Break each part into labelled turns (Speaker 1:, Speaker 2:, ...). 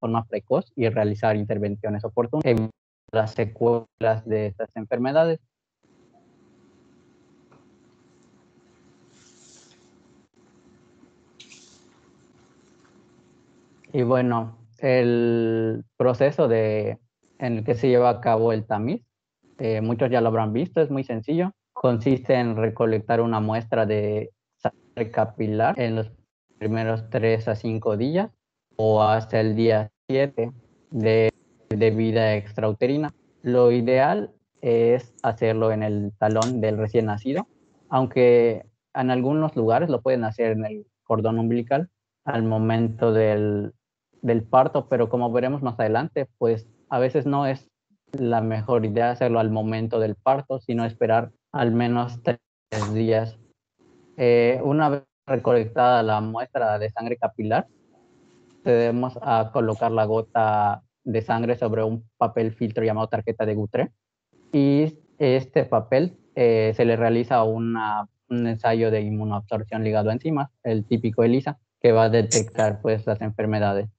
Speaker 1: forma precoz y realizar intervenciones oportunas, evitar las secuelas de estas enfermedades. Y bueno, el proceso en el que se lleva a cabo el tamiz, muchos ya lo habrán visto, es muy sencillo. Consiste en recolectar una muestra de sangre capilar en los primeros 3 a 5 días o hasta el día 7 de vida extrauterina. Lo ideal es hacerlo en el talón del recién nacido, aunque en algunos lugares lo pueden hacer en el cordón umbilical al momento del parto, pero como veremos más adelante, pues a veces no es la mejor idea hacerlo al momento del parto, sino esperar al menos 3 días. Una vez recolectada la muestra de sangre capilar, procedemos a colocar la gota de sangre sobre un papel filtro llamado tarjeta de Guthrie, y este papel se le realiza un ensayo de inmunoabsorción ligado a enzimas, el típico ELISA, que va a detectar pues las enfermedades.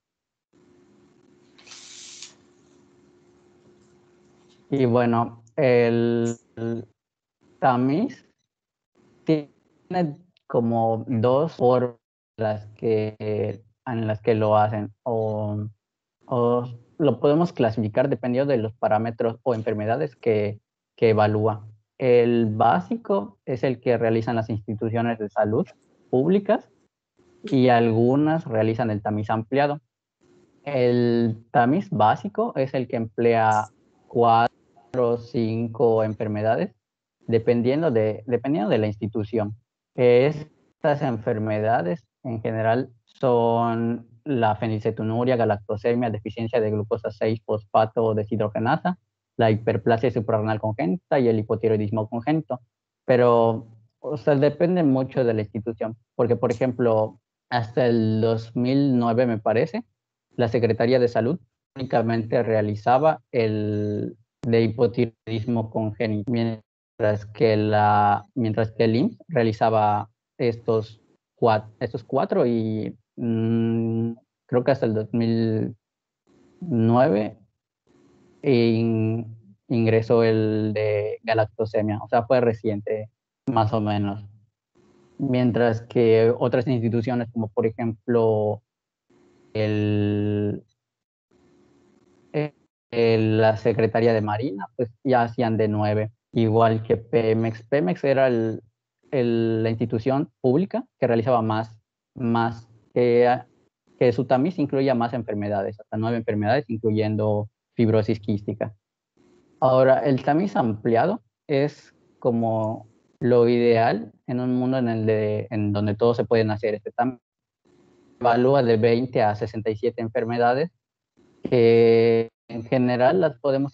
Speaker 1: Y bueno, el tamiz tiene como 2 formas en las que lo hacen, o lo podemos clasificar dependiendo de los parámetros o enfermedades que evalúa. El básico es el que realizan las instituciones de salud públicas y algunas realizan el tamiz ampliado. El tamiz básico es el que emplea 4 o 5 enfermedades dependiendo de la institución. Estas enfermedades en general son la fenilcetonuria, galactosemia, deficiencia de glucosa 6 fosfato deshidrogenasa, la hiperplasia suprarrenal congénita y el hipotiroidismo congénito. Pero, o sea, depende mucho de la institución, porque, por ejemplo, hasta el 2009, me parece, la Secretaría de Salud únicamente realizaba el de hipotiroidismo congénito, mientras que el IMSS realizaba estos 4 y creo que hasta el 2009 ingresó el de galactosemia, o sea, fue reciente, más o menos. Mientras que otras instituciones, como por ejemplo el, la Secretaría de Marina, pues ya hacían de 9, igual que Pemex. Pemex era la institución pública que realizaba más que su tamiz incluía más enfermedades, hasta 9 enfermedades, incluyendo fibrosis quística. Ahora, el tamiz ampliado es como lo ideal en un mundo en donde todos se pueden hacer este tamiz. Evalúa de 20 a 67 enfermedades que en general las podemos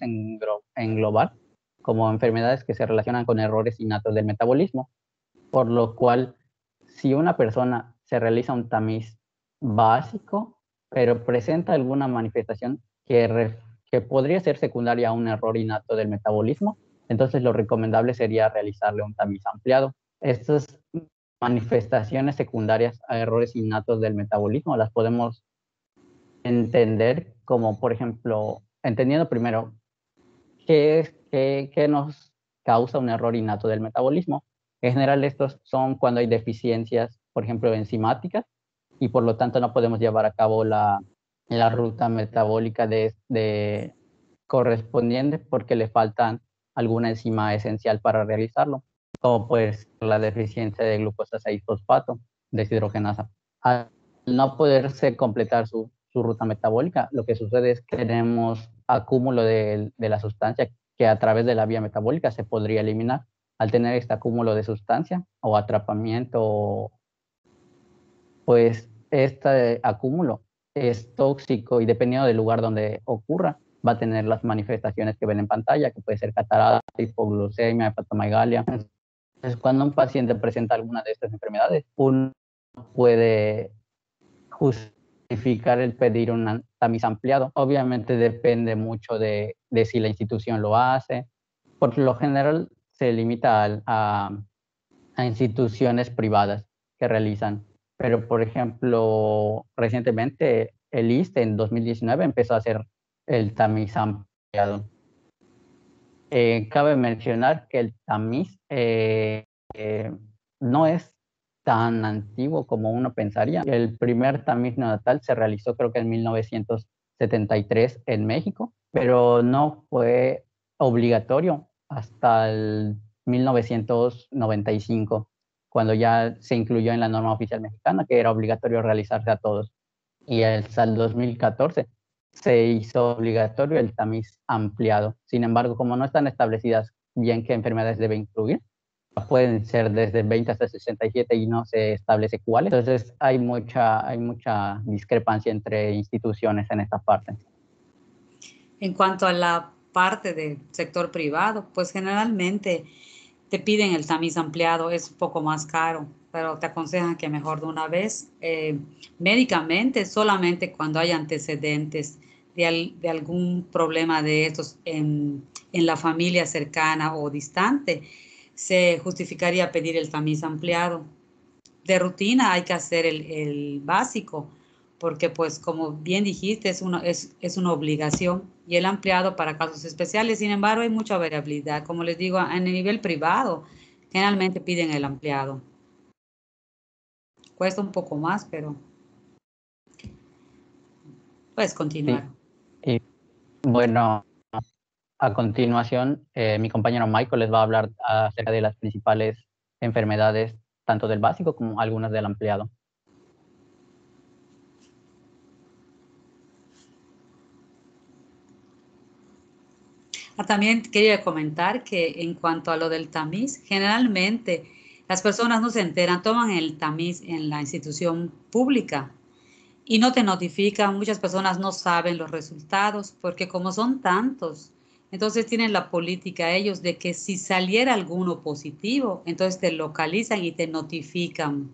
Speaker 1: englobar como enfermedades que se relacionan con errores innatos del metabolismo, por lo cual si una persona se realiza un tamiz básico, pero presenta alguna manifestación que podría ser secundaria a un error innato del metabolismo, entonces lo recomendable sería realizarle un tamiz ampliado. Estas manifestaciones secundarias a errores innatos del metabolismo las podemos entender como, por ejemplo, entendiendo primero qué nos causa un error innato del metabolismo. En general, estos son cuando hay deficiencias, por ejemplo, enzimáticas, y por lo tanto no podemos llevar a cabo la ruta metabólica correspondiente porque le faltan alguna enzima esencial para realizarlo, como pues la deficiencia de glucosa 6-fosfato deshidrogenasa. Al no poderse completar su ruta metabólica, lo que sucede es que tenemos acúmulo de la sustancia que a través de la vía metabólica se podría eliminar. Al tener este acúmulo de sustancia o atrapamiento, pues este acúmulo es tóxico y dependiendo del lugar donde ocurra, va a tener las manifestaciones que ven en pantalla, que puede ser catarata, hipoglucemia, hepatomegalia. Entonces, cuando un paciente presenta alguna de estas enfermedades, uno puede justificar el pedir un tamiz ampliado. Obviamente depende mucho de si la institución lo hace. Por lo general se limita a instituciones privadas que realizan. Pero, por ejemplo, recientemente el ISSSTE en 2019 empezó a hacer el tamiz ampliado. Cabe mencionar que el tamiz no es tan antiguo como uno pensaría. El primer tamiz neonatal se realizó creo que en 1973 en México, pero no fue obligatorio hasta el 1995, cuando ya se incluyó en la norma oficial mexicana que era obligatorio realizarse a todos. Y hasta el 2014 se hizo obligatorio el tamiz ampliado. Sin embargo, como no están establecidas bien qué enfermedades debe incluir, pueden ser desde 20 hasta 67 y no se establece cuáles. Entonces hay mucha discrepancia entre instituciones en esta parte.
Speaker 2: En cuanto a la parte del sector privado, pues generalmente te piden el tamiz ampliado, es un poco más caro, pero te aconsejan que mejor de una vez. Médicamente, solamente cuando hay antecedentes de algún problema de estos en la familia cercana o distante, se justificaría pedir el tamiz ampliado. De rutina hay que hacer el básico, porque pues como bien dijiste, es una obligación, y el ampliado para casos especiales. Sin embargo, hay mucha variabilidad. Como les digo, en el nivel privado, generalmente piden el ampliado. Cuesta un poco más, pero puedes continuar.
Speaker 1: Sí. Y bueno, a continuación, mi compañero Michael les va a hablar acerca de las principales enfermedades, tanto del básico como algunas del ampliado.
Speaker 2: También quería comentar que en cuanto a lo del tamiz, generalmente las personas no se enteran, toman el tamiz en la institución pública y no te notifican. Muchas personas no saben los resultados porque como son tantos, entonces tienen la política ellos de que si saliera alguno positivo, entonces te localizan y te notifican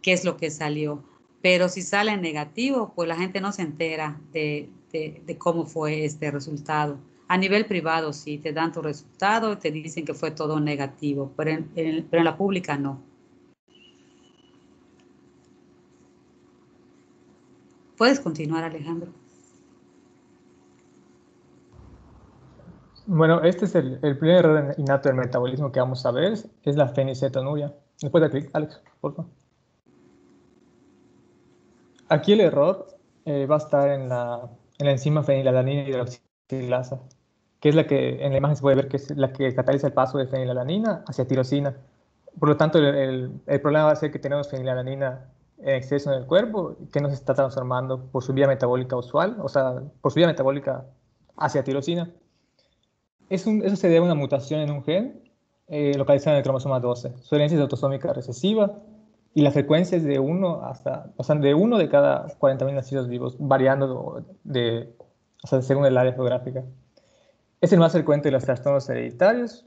Speaker 2: qué es lo que salió. Pero si sale negativo, pues la gente no se entera de cómo fue este resultado. A nivel privado sí, te dan tu resultado y te dicen que fue todo negativo, pero en la pública no. Puedes continuar, Alejandro.
Speaker 3: Bueno, este es el primer error innato del metabolismo que vamos a ver, es la fenilcetonuria. ¿Me puedes dar clic, Alex, por favor? Aquí el error va a estar en la enzima fenilalanina hidroxilasa, que es la que en la imagen se puede ver que es la que cataliza el paso de fenilalanina hacia tirosina. Por lo tanto, el problema va a ser que tenemos fenilalanina en exceso en el cuerpo, que no se está transformando por su vía metabólica usual, o sea, por su vía metabólica hacia tirosina. Eso se debe a una mutación en un gen localizado en el cromosoma 12. Su herencia es autosómica recesiva y la frecuencia es de 1 hasta, o sea, de 1 de cada 40.000 nacidos vivos, variando o sea, según el área geográfica. Es el más frecuente de los trastornos hereditarios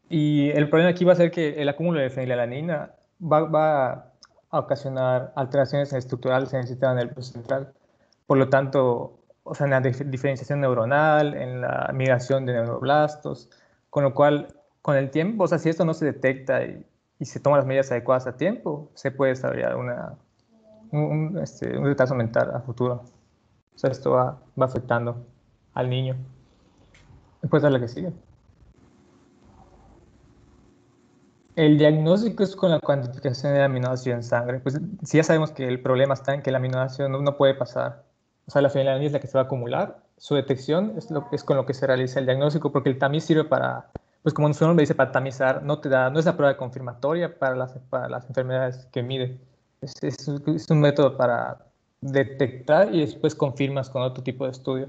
Speaker 3: y el problema aquí va a ser que el acúmulo de fenilalanina va a ocasionar alteraciones estructurales en el sistema nervioso central. Por lo tanto, o sea, en la diferenciación neuronal, en la migración de neuroblastos, con lo cual, con el tiempo, o sea, si esto no se detecta y se toman las medidas adecuadas a tiempo, se puede desarrollar un retraso mental a futuro. O sea, esto va afectando al niño. Después a la que sigue. El diagnóstico es con la cuantificación del aminoácido en sangre. Pues si ya sabemos que el problema está en que el aminoácido no puede pasar, o sea, la fenilalanina es la que se va a acumular, su detección es con lo que se realiza el diagnóstico, porque el tamiz sirve para, pues como su nombre dice, para tamizar, no es la prueba confirmatoria para las enfermedades que mide. Es un método para detectar y después confirmas con otro tipo de estudio.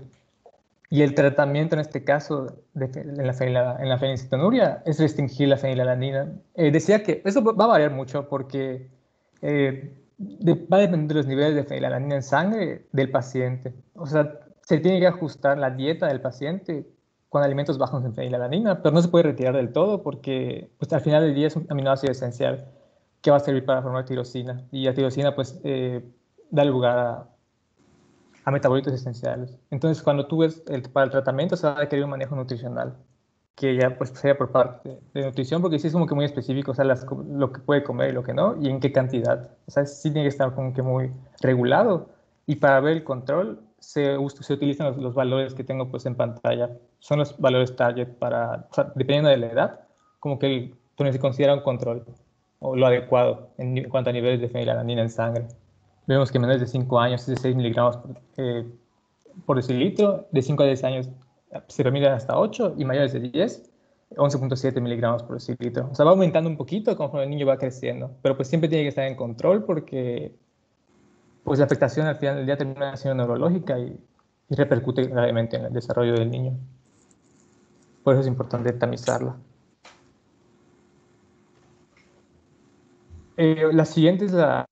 Speaker 3: Y el tratamiento en este caso en la fenilcetonuria es restringir la fenilalanina. Decía que eso va a variar mucho porque va a depender de los niveles de fenilalanina en sangre del paciente. O sea, se tiene que ajustar la dieta del paciente con alimentos bajos en fenilalanina, pero no se puede retirar del todo porque pues, al final del día es un aminoácido esencial que va a servir para formar tirosina. Y la tirosina pues da lugar a metabolitos esenciales. Entonces, cuando tú ves para el tratamiento, se va a requerir un manejo nutricional, que ya pues sería por parte de nutrición, porque sí es como que muy específico, o sea, lo que puede comer y lo que no, y en qué cantidad. O sea, sí tiene que estar como que muy regulado Y para ver el control se utilizan los valores que tengo pues en pantalla. Son los valores target para, o sea, dependiendo de la edad, como que se considera un control o lo adecuado en cuanto a niveles de fenilalanina en sangre. Vemos que menores de 5 años es de 6 miligramos por decilitro, de 5 a 10 años se permiten hasta 8 y mayores de 10, 11.7 miligramos por decilitro. O sea, va aumentando un poquito conforme el niño va creciendo, pero pues siempre tiene que estar en control porque pues la afectación al final del día termina siendo neurológica y repercute gravemente en el desarrollo del niño. Por eso es importante tamizarla. La siguiente es la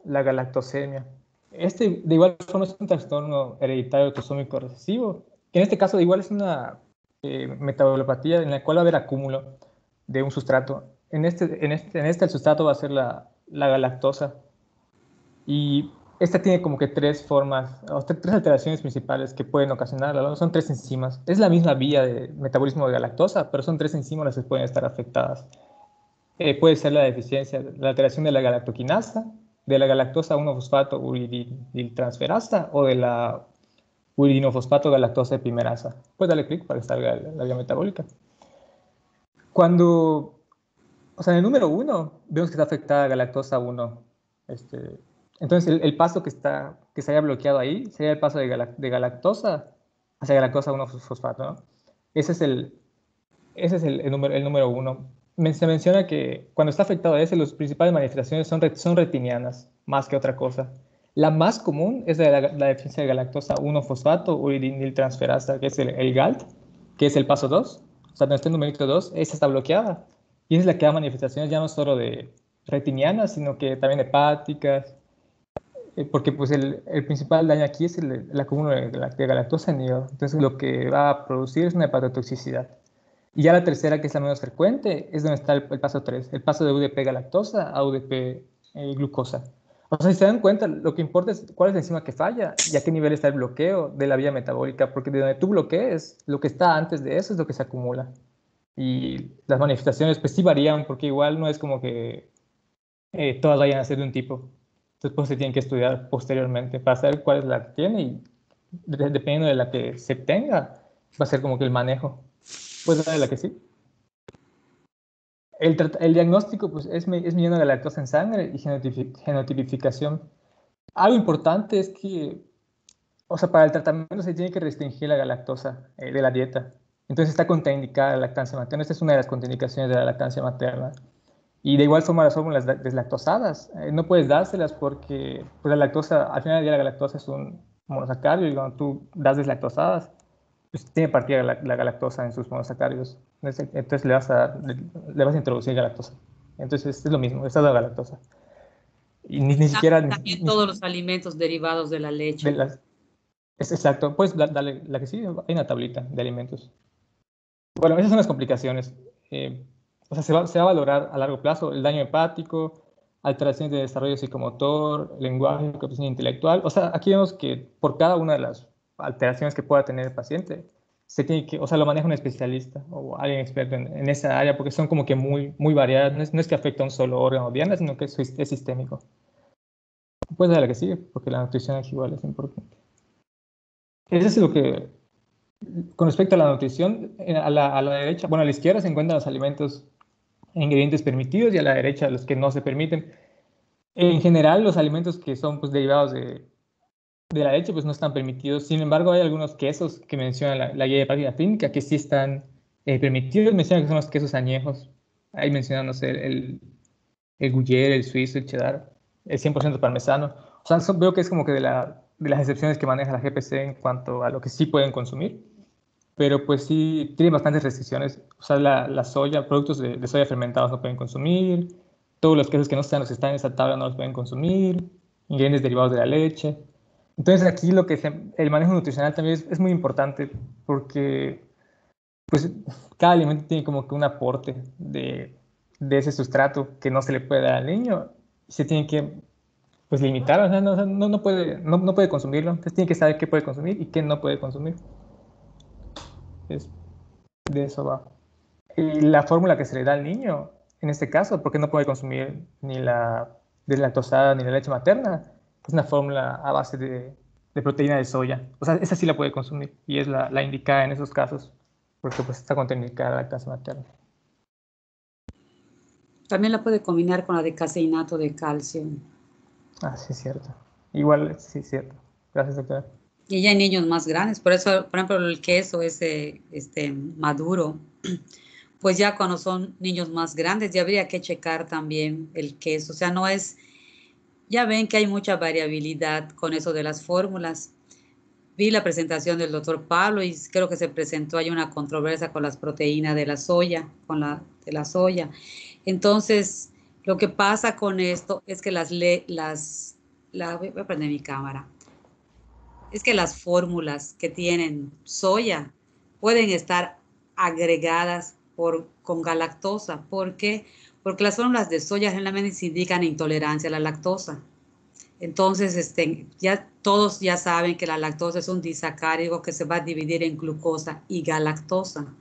Speaker 3: galactosemia. Este, de igual forma, es un trastorno hereditario autosómico recesivo, que en este caso, de igual es una metabulopatía en la cual va a haber acúmulo de un sustrato. En este el sustrato va a ser la galactosa. Y esta tiene como que tres formas, o tres alteraciones principales que pueden ocasionarla. Son tres enzimas. Es la misma vía de metabolismo de galactosa, pero son tres enzimas las que pueden estar afectadas. Puede ser la deficiencia, la alteración de la galactoquinasa, de la galactosa 1-fosfato uridiltransferasa o de la uridinofosfato galactosa epimerasa. Puedes darle clic para que salga la vía metabólica. Cuando, o sea, en el número 1 vemos que está afectada galactosa 1. Entonces el paso que se haya bloqueado ahí sería el paso de galactosa hacia galactosa 1-fosfato, ¿no? Ese es el número 1. Se menciona que cuando está afectado ese, las principales manifestaciones son retinianas, más que otra cosa. La más común es la deficiencia de galactosa 1-fosfato uridiniltransferasa, que es el GALT, que es el paso 2. O sea, donde está el numerito 2, esa está bloqueada. Y esa es la que da manifestaciones ya no solo de retinianas, sino que también hepáticas, porque pues el principal daño aquí es el acúmulo de galactosa en hígado. Entonces lo que va a producir es una hepatotoxicidad. Y ya la tercera, que es la menos frecuente, es donde está el paso 3, el paso de UDP galactosa a UDP glucosa. O sea, si se dan cuenta, lo que importa es cuál es la enzima que falla y a qué nivel está el bloqueo de la vía metabólica, porque de donde tú bloquees, lo que está antes de eso es lo que se acumula. Y las manifestaciones pues sí varían, porque igual no es como que todas vayan a ser de un tipo. Entonces pues se tienen que estudiar posteriormente para saber cuál es la que tiene y dependiendo de la que se tenga, va a ser como que el manejo. Pues la que sí. El diagnóstico pues, es midiendo la lactosa en sangre y genotipificación. Algo importante es que, o sea, para el tratamiento se tiene que restringir la galactosa de la dieta. Entonces está contraindicada la lactancia materna. Esta es una de las contraindicaciones de la lactancia materna. Y de igual forma las fórmulas deslactosadas. No puedes dárselas porque pues, la lactosa, al final del día la galactosa es un monosacárido y cuando tú das deslactosadas, pues tiene partida la galactosa en sus monosacáridos. Entonces le vas a introducir galactosa. Entonces es lo mismo, estás la galactosa. Y ni siquiera...
Speaker 2: También todos los alimentos derivados de la leche.
Speaker 3: Es exacto. Pues dale la que sí, hay una tablita de alimentos. Bueno, esas son las complicaciones. O sea, se va a valorar a largo plazo el daño hepático, alteraciones de desarrollo psicomotor, lenguaje, capacidad intelectual. O sea, aquí vemos que por cada una de las alteraciones que pueda tener el paciente, o sea, lo maneja un especialista o alguien experto en esa área, porque son como que muy variadas. No es que afecta a un solo órgano o diana, sino que es sistémico. Puedes dar la que sigue, porque la nutrición aquí igual es importante. Eso es lo que, con respecto a la nutrición, a la derecha, bueno, a la izquierda se encuentran los alimentos e ingredientes permitidos y a la derecha los que no se permiten. En general, los alimentos que son pues, derivados de la leche pues, no están permitidos. Sin embargo, hay algunos quesos que menciona la guía de práctica clínica que sí están permitidos. Menciona que son los quesos añejos. Ahí mencionándose el Gruyère, el suizo, el cheddar, el 100% parmesano. O sea, veo que es como que de las excepciones que maneja la GPC en cuanto a lo que sí pueden consumir. Pero pues sí, tiene bastantes restricciones. O sea, la soya, productos de soya fermentados no pueden consumir. Todos los quesos que no están en esa tabla no los pueden consumir. Ingredientes derivados de la leche. Entonces aquí el manejo nutricional también es muy importante porque pues cada alimento tiene como que un aporte de ese sustrato que no se le puede dar al niño. Y se tiene que pues limitar, o sea, no puede consumirlo. Entonces tiene que saber qué puede consumir y qué no puede consumir. De eso va. Y la fórmula que se le da al niño, en este caso, porque no puede consumir ni la deslactosada ni la leche materna, es una fórmula a base de proteína de soya. O sea, esa sí la puede consumir y es la indicada en esos casos, porque pues está contraindicada la lactancia materna.
Speaker 2: También la puede combinar con la de caseinato de calcio.
Speaker 3: Ah, sí, es cierto. Igual, sí, es cierto. Gracias, doctora.
Speaker 2: Y ya hay niños más grandes, por eso, por ejemplo, el queso ese maduro, pues ya cuando son niños más grandes ya habría que checar también el queso. O sea, no es, ya ven que hay mucha variabilidad con eso de las fórmulas. Vi la presentación del doctor Pablo y creo que se presentó hay una controversia con las proteínas de la soya, de la soya. Entonces, lo que pasa con esto es que voy a prender mi cámara, es que las fórmulas que tienen soya pueden estar agregadas con galactosa. ¿Por qué? Porque las fórmulas de soya generalmente se indican intolerancia a la lactosa. Entonces, ya todos ya saben que la lactosa es un disacárido que se va a dividir en glucosa y galactosa.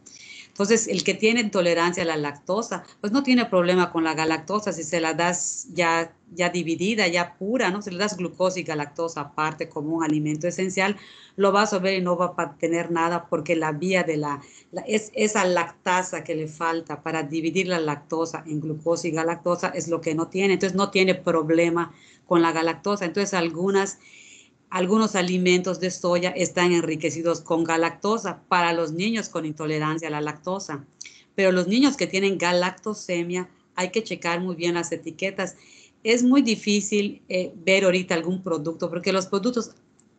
Speaker 2: Entonces, el que tiene intolerancia a la lactosa, pues no tiene problema con la galactosa si se la das ya dividida, ya pura, ¿no? Si le das glucosa y galactosa aparte como un alimento esencial, lo va a absorber y no va a tener nada porque la vía de esa lactasa que le falta para dividir la lactosa en glucosa y galactosa es lo que no tiene. Entonces, no tiene problema con la galactosa. Entonces, algunos alimentos de soya están enriquecidos con galactosa para los niños con intolerancia a la lactosa. Pero los niños que tienen galactosemia, hay que checar muy bien las etiquetas. Es muy difícil ver ahorita algún producto porque los productos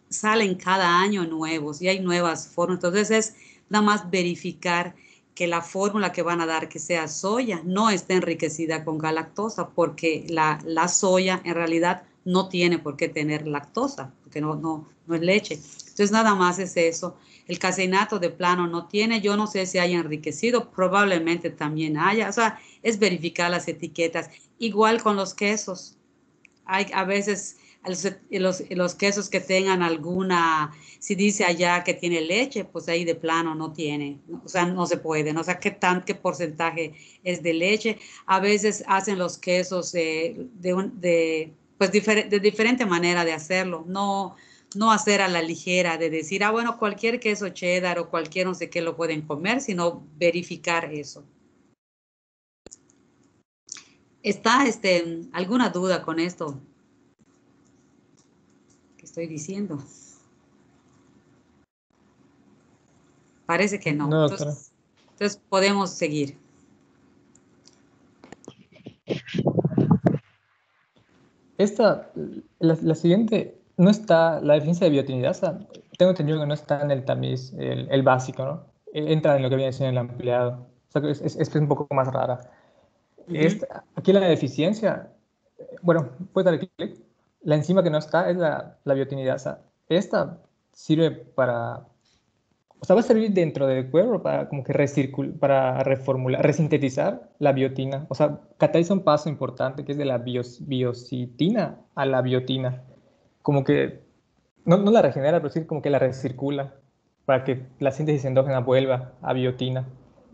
Speaker 2: salen cada año nuevos y hay nuevas formas. Entonces es nada más verificar que la fórmula que van a dar, que sea soya, no esté enriquecida con galactosa, porque la soya en realidad no tiene por qué tener lactosa, porque no es leche. Entonces nada más es eso. El caseinato de plano no tiene, yo no sé si haya enriquecido, probablemente también haya, o sea, es verificar las etiquetas. Igual con los quesos. Hay a veces los quesos que tengan alguna, si dice allá que tiene leche, pues ahí de plano no tiene, o sea, no se puede, ¿no? O sea, qué porcentaje es de leche. A veces hacen los quesos pues de diferente manera de hacerlo, no hacer a la ligera de decir, bueno, cualquier queso cheddar o cualquier no sé qué lo pueden comer, sino verificar eso. ¿Está alguna duda con esto que estoy diciendo? Parece que no.
Speaker 3: No, doctora.
Speaker 2: Entonces podemos seguir.
Speaker 3: La siguiente, no está, la deficiencia de biotinidasa, tengo entendido que no está en el tamiz, el básico, ¿no? Entra en lo que viene siendo el ampliado. O sea, que es un poco más rara. Aquí la deficiencia, bueno, puedes darle clic. La enzima que no está es la biotinidasa. Esta sirve para, o sea, va a servir dentro del cuerpo para como que para reformular, resintetizar la biotina. O sea, cataliza un paso importante que es de la biocitina a la biotina. Como que no la regenera, pero sí como que la recircula para que la síntesis endógena vuelva a biotina.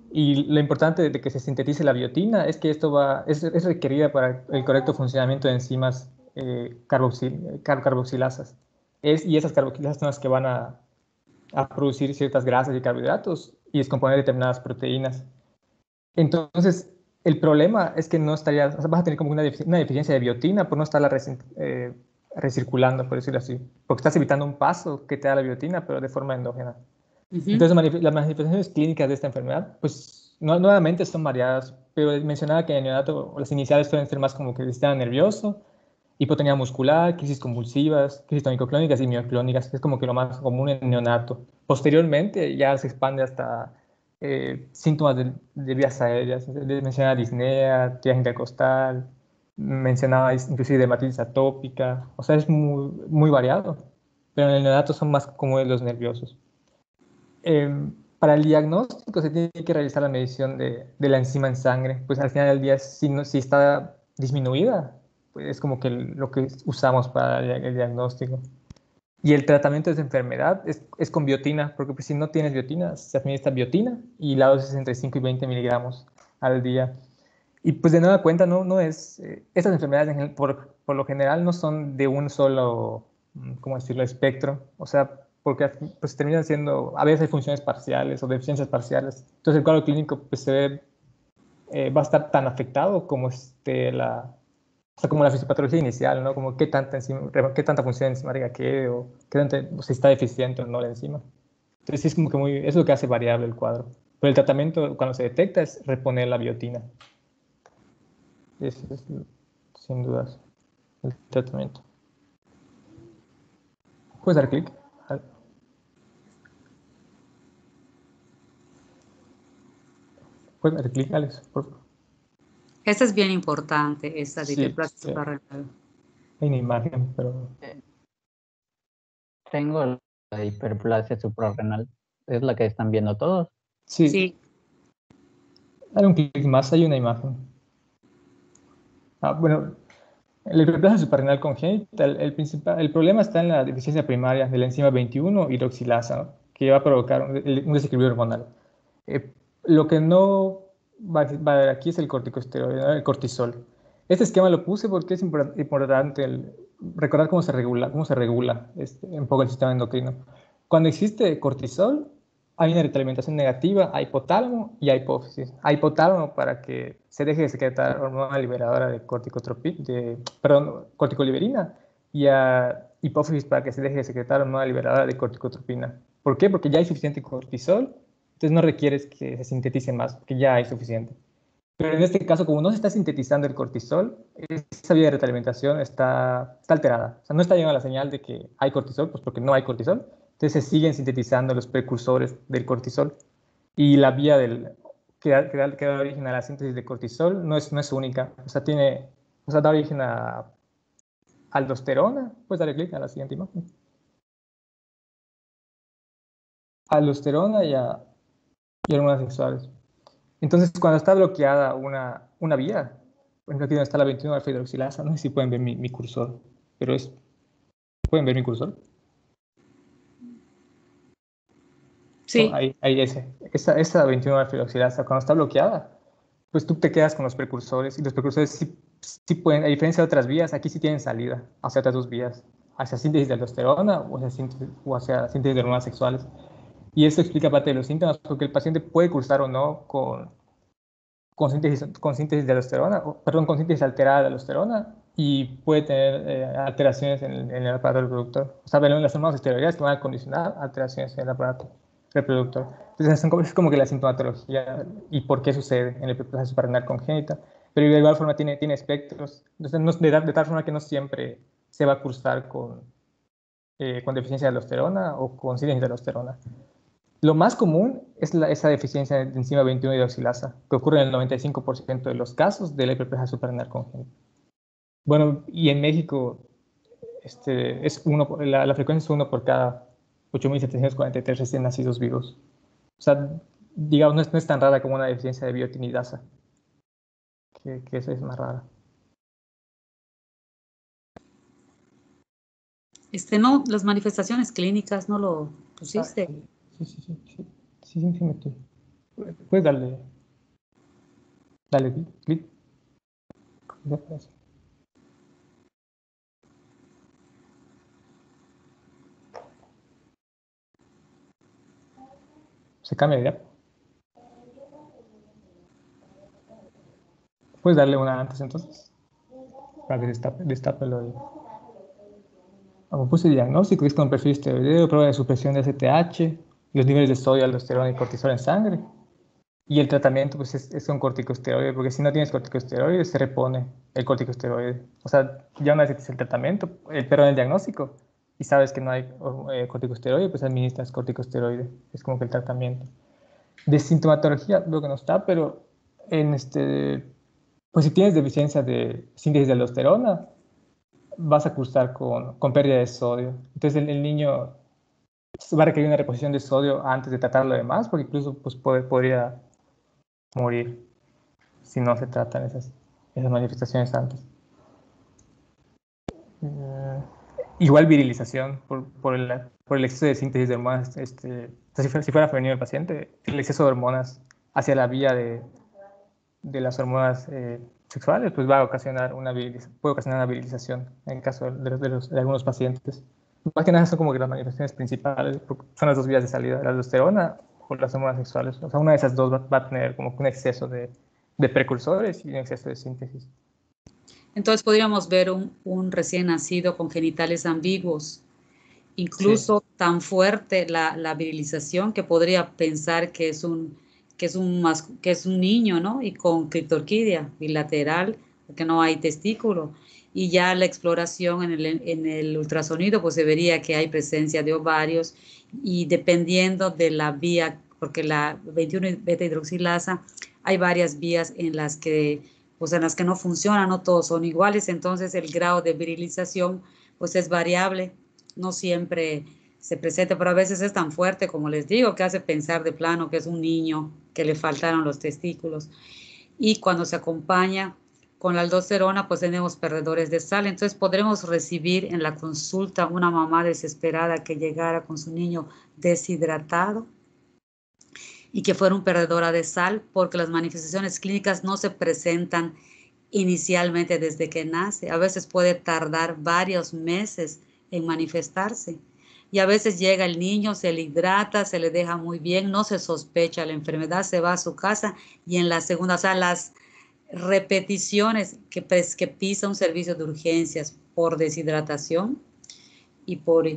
Speaker 3: Y lo importante de que se sintetice la biotina es que es requerida para el correcto funcionamiento de enzimas carboxilasas. Y esas carboxilasas son las que van a producir ciertas grasas y carbohidratos y descomponer determinadas proteínas. Entonces, el problema es que no estarías, o sea, vas a tener como una deficiencia de biotina por no estarla recirculando, por decirlo así, porque estás evitando un paso que te da la biotina, pero de forma endógena. Entonces, las manifestaciones clínicas de esta enfermedad, pues nuevamente son variadas, pero mencionaba que en el neonato las iniciales suelen ser más como que sistema nervioso, hipotonía muscular, crisis convulsivas, crisis tónico-clónicas y mioclónicas, que es como que lo más común en neonato. Posteriormente ya se expande hasta síntomas de vías aéreas, mencionaba disnea, tira intercostal, mencionaba inclusive dermatitis atópica, o sea, es muy, muy variado, pero en el neonato son más comunes los nerviosos. Para el diagnóstico se tiene que realizar la medición de la enzima en sangre, pues al final del día si está disminuida, pues es como que lo que usamos para el diagnóstico. Y el tratamiento de esa enfermedad es con biotina, porque pues, si no tienes biotina, se administra biotina y la dosis es entre 5 y 20 miligramos al día. Y pues de nueva cuenta, no es, estas enfermedades por lo general no son de un solo, ¿cómo decirlo?, espectro. O sea, porque pues terminan siendo, a veces hay funciones parciales o deficiencias parciales. Entonces el cuadro clínico pues se ve, va a estar tan afectado como o sea, como la fisiopatología inicial, ¿no? Como qué tanta función enzimática quede o o si está deficiente o no la enzima. Entonces sí es como que es lo que hace variable el cuadro. Pero el tratamiento cuando se detecta es reponer la biotina. Ese es, sin dudas, el tratamiento. Puedes dar clic. Puedes dar clic, Alex, por favor.
Speaker 2: Esta es bien importante, esta de
Speaker 3: Sí,
Speaker 2: hiperplasia suprarrenal.
Speaker 3: hay una imagen, pero...
Speaker 1: Tengo la hiperplasia suprarrenal. Es la que están viendo todos.
Speaker 3: Sí,
Speaker 2: Sí,
Speaker 3: dale un clic más, hay una imagen. Bueno, la hiperplasia suprarrenal congénita, el problema está en la deficiencia primaria de la enzima 21 hidroxilasa, ¿no? Que va a provocar un desequilibrio hormonal. Lo que no va a haber aquí es el corticosteroide, ¿no? El cortisol. Este esquema lo puse porque es importante recordar cómo se regula un poco el sistema endocrino. Cuando existe cortisol, hay una retroalimentación negativa a hipotálamo y a hipófisis. A hipotálamo para que se deje de secretar hormona liberadora de corticoliberina y a hipófisis para que se deje de secretar hormona liberadora de corticotropina. ¿Por qué? Porque ya hay suficiente cortisol, entonces no requieres que se sintetice más, porque ya hay suficiente. Pero en este caso, como no se está sintetizando el cortisol, esa vía de retroalimentación está alterada. O sea, no está llegando la señal de que hay cortisol, pues porque no hay cortisol. Entonces se siguen sintetizando los precursores del cortisol. Y la vía que da origen a la síntesis de cortisol no es única. O sea, da origen a aldosterona. Puedes darle clic a la siguiente imagen. Aldosterona y hormonas sexuales. Entonces, cuando está bloqueada una vía, por ejemplo, aquí donde está la 21-alfa-hidroxilasa, no sé si pueden ver mi cursor, pero ¿pueden ver mi cursor? No,
Speaker 2: sí.
Speaker 3: ahí esa 21-alfa-hidroxilasa, cuando está bloqueada, pues tú te quedas con los precursores, y los precursores sí pueden, a diferencia de otras vías, aquí sí tienen salida hacia otras dos vías, hacia síntesis de aldosterona o hacia síntesis de hormonas sexuales. Y esto explica parte de los síntomas, porque el paciente puede cursar o no con síntesis de aldosterona, con síntesis alterada de aldosterona, y puede tener alteraciones en el aparato reproductor. O sea, las hormonas esteroideas que van a condicionar alteraciones en el aparato reproductor. Entonces, es como que la sintomatología y por qué sucede en el hiperplasia suprarrenal congénita. Pero de igual forma tiene espectros. Entonces, de tal forma que no siempre se va a cursar con deficiencia de aldosterona o con síntesis de aldosterona. Lo más común es esa deficiencia de enzima 21 hidroxilasa, que ocurre en el 95% de los casos de la hiperplasia suprarrenal congénita. Bueno, y en México la frecuencia es 1 por cada 8.743 recién nacidos vivos. O sea, digamos, no es tan rara como una deficiencia de biotinidasa, que esa es más rara.
Speaker 2: No, las manifestaciones clínicas no lo pusiste.
Speaker 3: Sí, metí. Puedes darle clic. Se cambia de idea. Puedes darle una antes entonces, para que destape lo de... Como puse diagnóstico, es con perfil esteroideo, prueba de supresión de STH, los niveles de sodio, aldosterona y cortisol en sangre. Y el tratamiento pues es con corticosteroide, porque si no tienes corticosteroide, se repone el corticosteroide. O sea, ya una vez que tienes el tratamiento, el diagnóstico, y sabes que no hay corticosteroide, pues administras corticosteroide. Es como que el tratamiento. De sintomatología, lo que no está, pero pues si tienes deficiencia de síntesis de aldosterona, vas a cursar con pérdida de sodio. Entonces el niño va a requerir una reposición de sodio antes de tratar lo demás, porque incluso pues, podría morir si no se tratan esas manifestaciones antes. Igual virilización por el exceso de síntesis de hormonas. O sea, si fuera femenino el paciente, el exceso de hormonas hacia la vía de las hormonas sexuales, pues va a ocasionar puede ocasionar una virilización en el caso de algunos pacientes. Más que nada son como que las manifestaciones principales, porque son las dos vías de salida, la aldosterona o las hormonas sexuales. O sea, una de esas dos va a tener como un exceso de precursores y un exceso de síntesis.
Speaker 2: Entonces podríamos ver un recién nacido con genitales ambiguos, incluso
Speaker 3: Sí.
Speaker 2: tan fuerte la virilización que podría pensar que es un niño, ¿no? Y con criptorquidia bilateral, porque no hay testículo. Y ya la exploración en el ultrasonido, pues se vería que hay presencia de ovarios y dependiendo de la vía, porque la 21 beta hidroxilasa, hay varias vías pues en las que no funcionan, no todos son iguales, entonces el grado de virilización pues es variable, no siempre se presenta, pero a veces es tan fuerte, como les digo, que hace pensar de plano que es un niño, que le faltaron los testículos. Y cuando se acompaña con la aldosterona, pues tenemos perdedores de sal. Entonces podremos recibir en la consulta una mamá desesperada que llegara con su niño deshidratado y que fuera un perdedora de sal, porque las manifestaciones clínicas no se presentan inicialmente desde que nace. A veces puede tardar varios meses en manifestarse. Y a veces llega el niño, se le hidrata, se le deja muy bien, no se sospecha la enfermedad, se va a su casa y en la segunda, o sea, las repeticiones que pisa un servicio de urgencias por deshidratación y por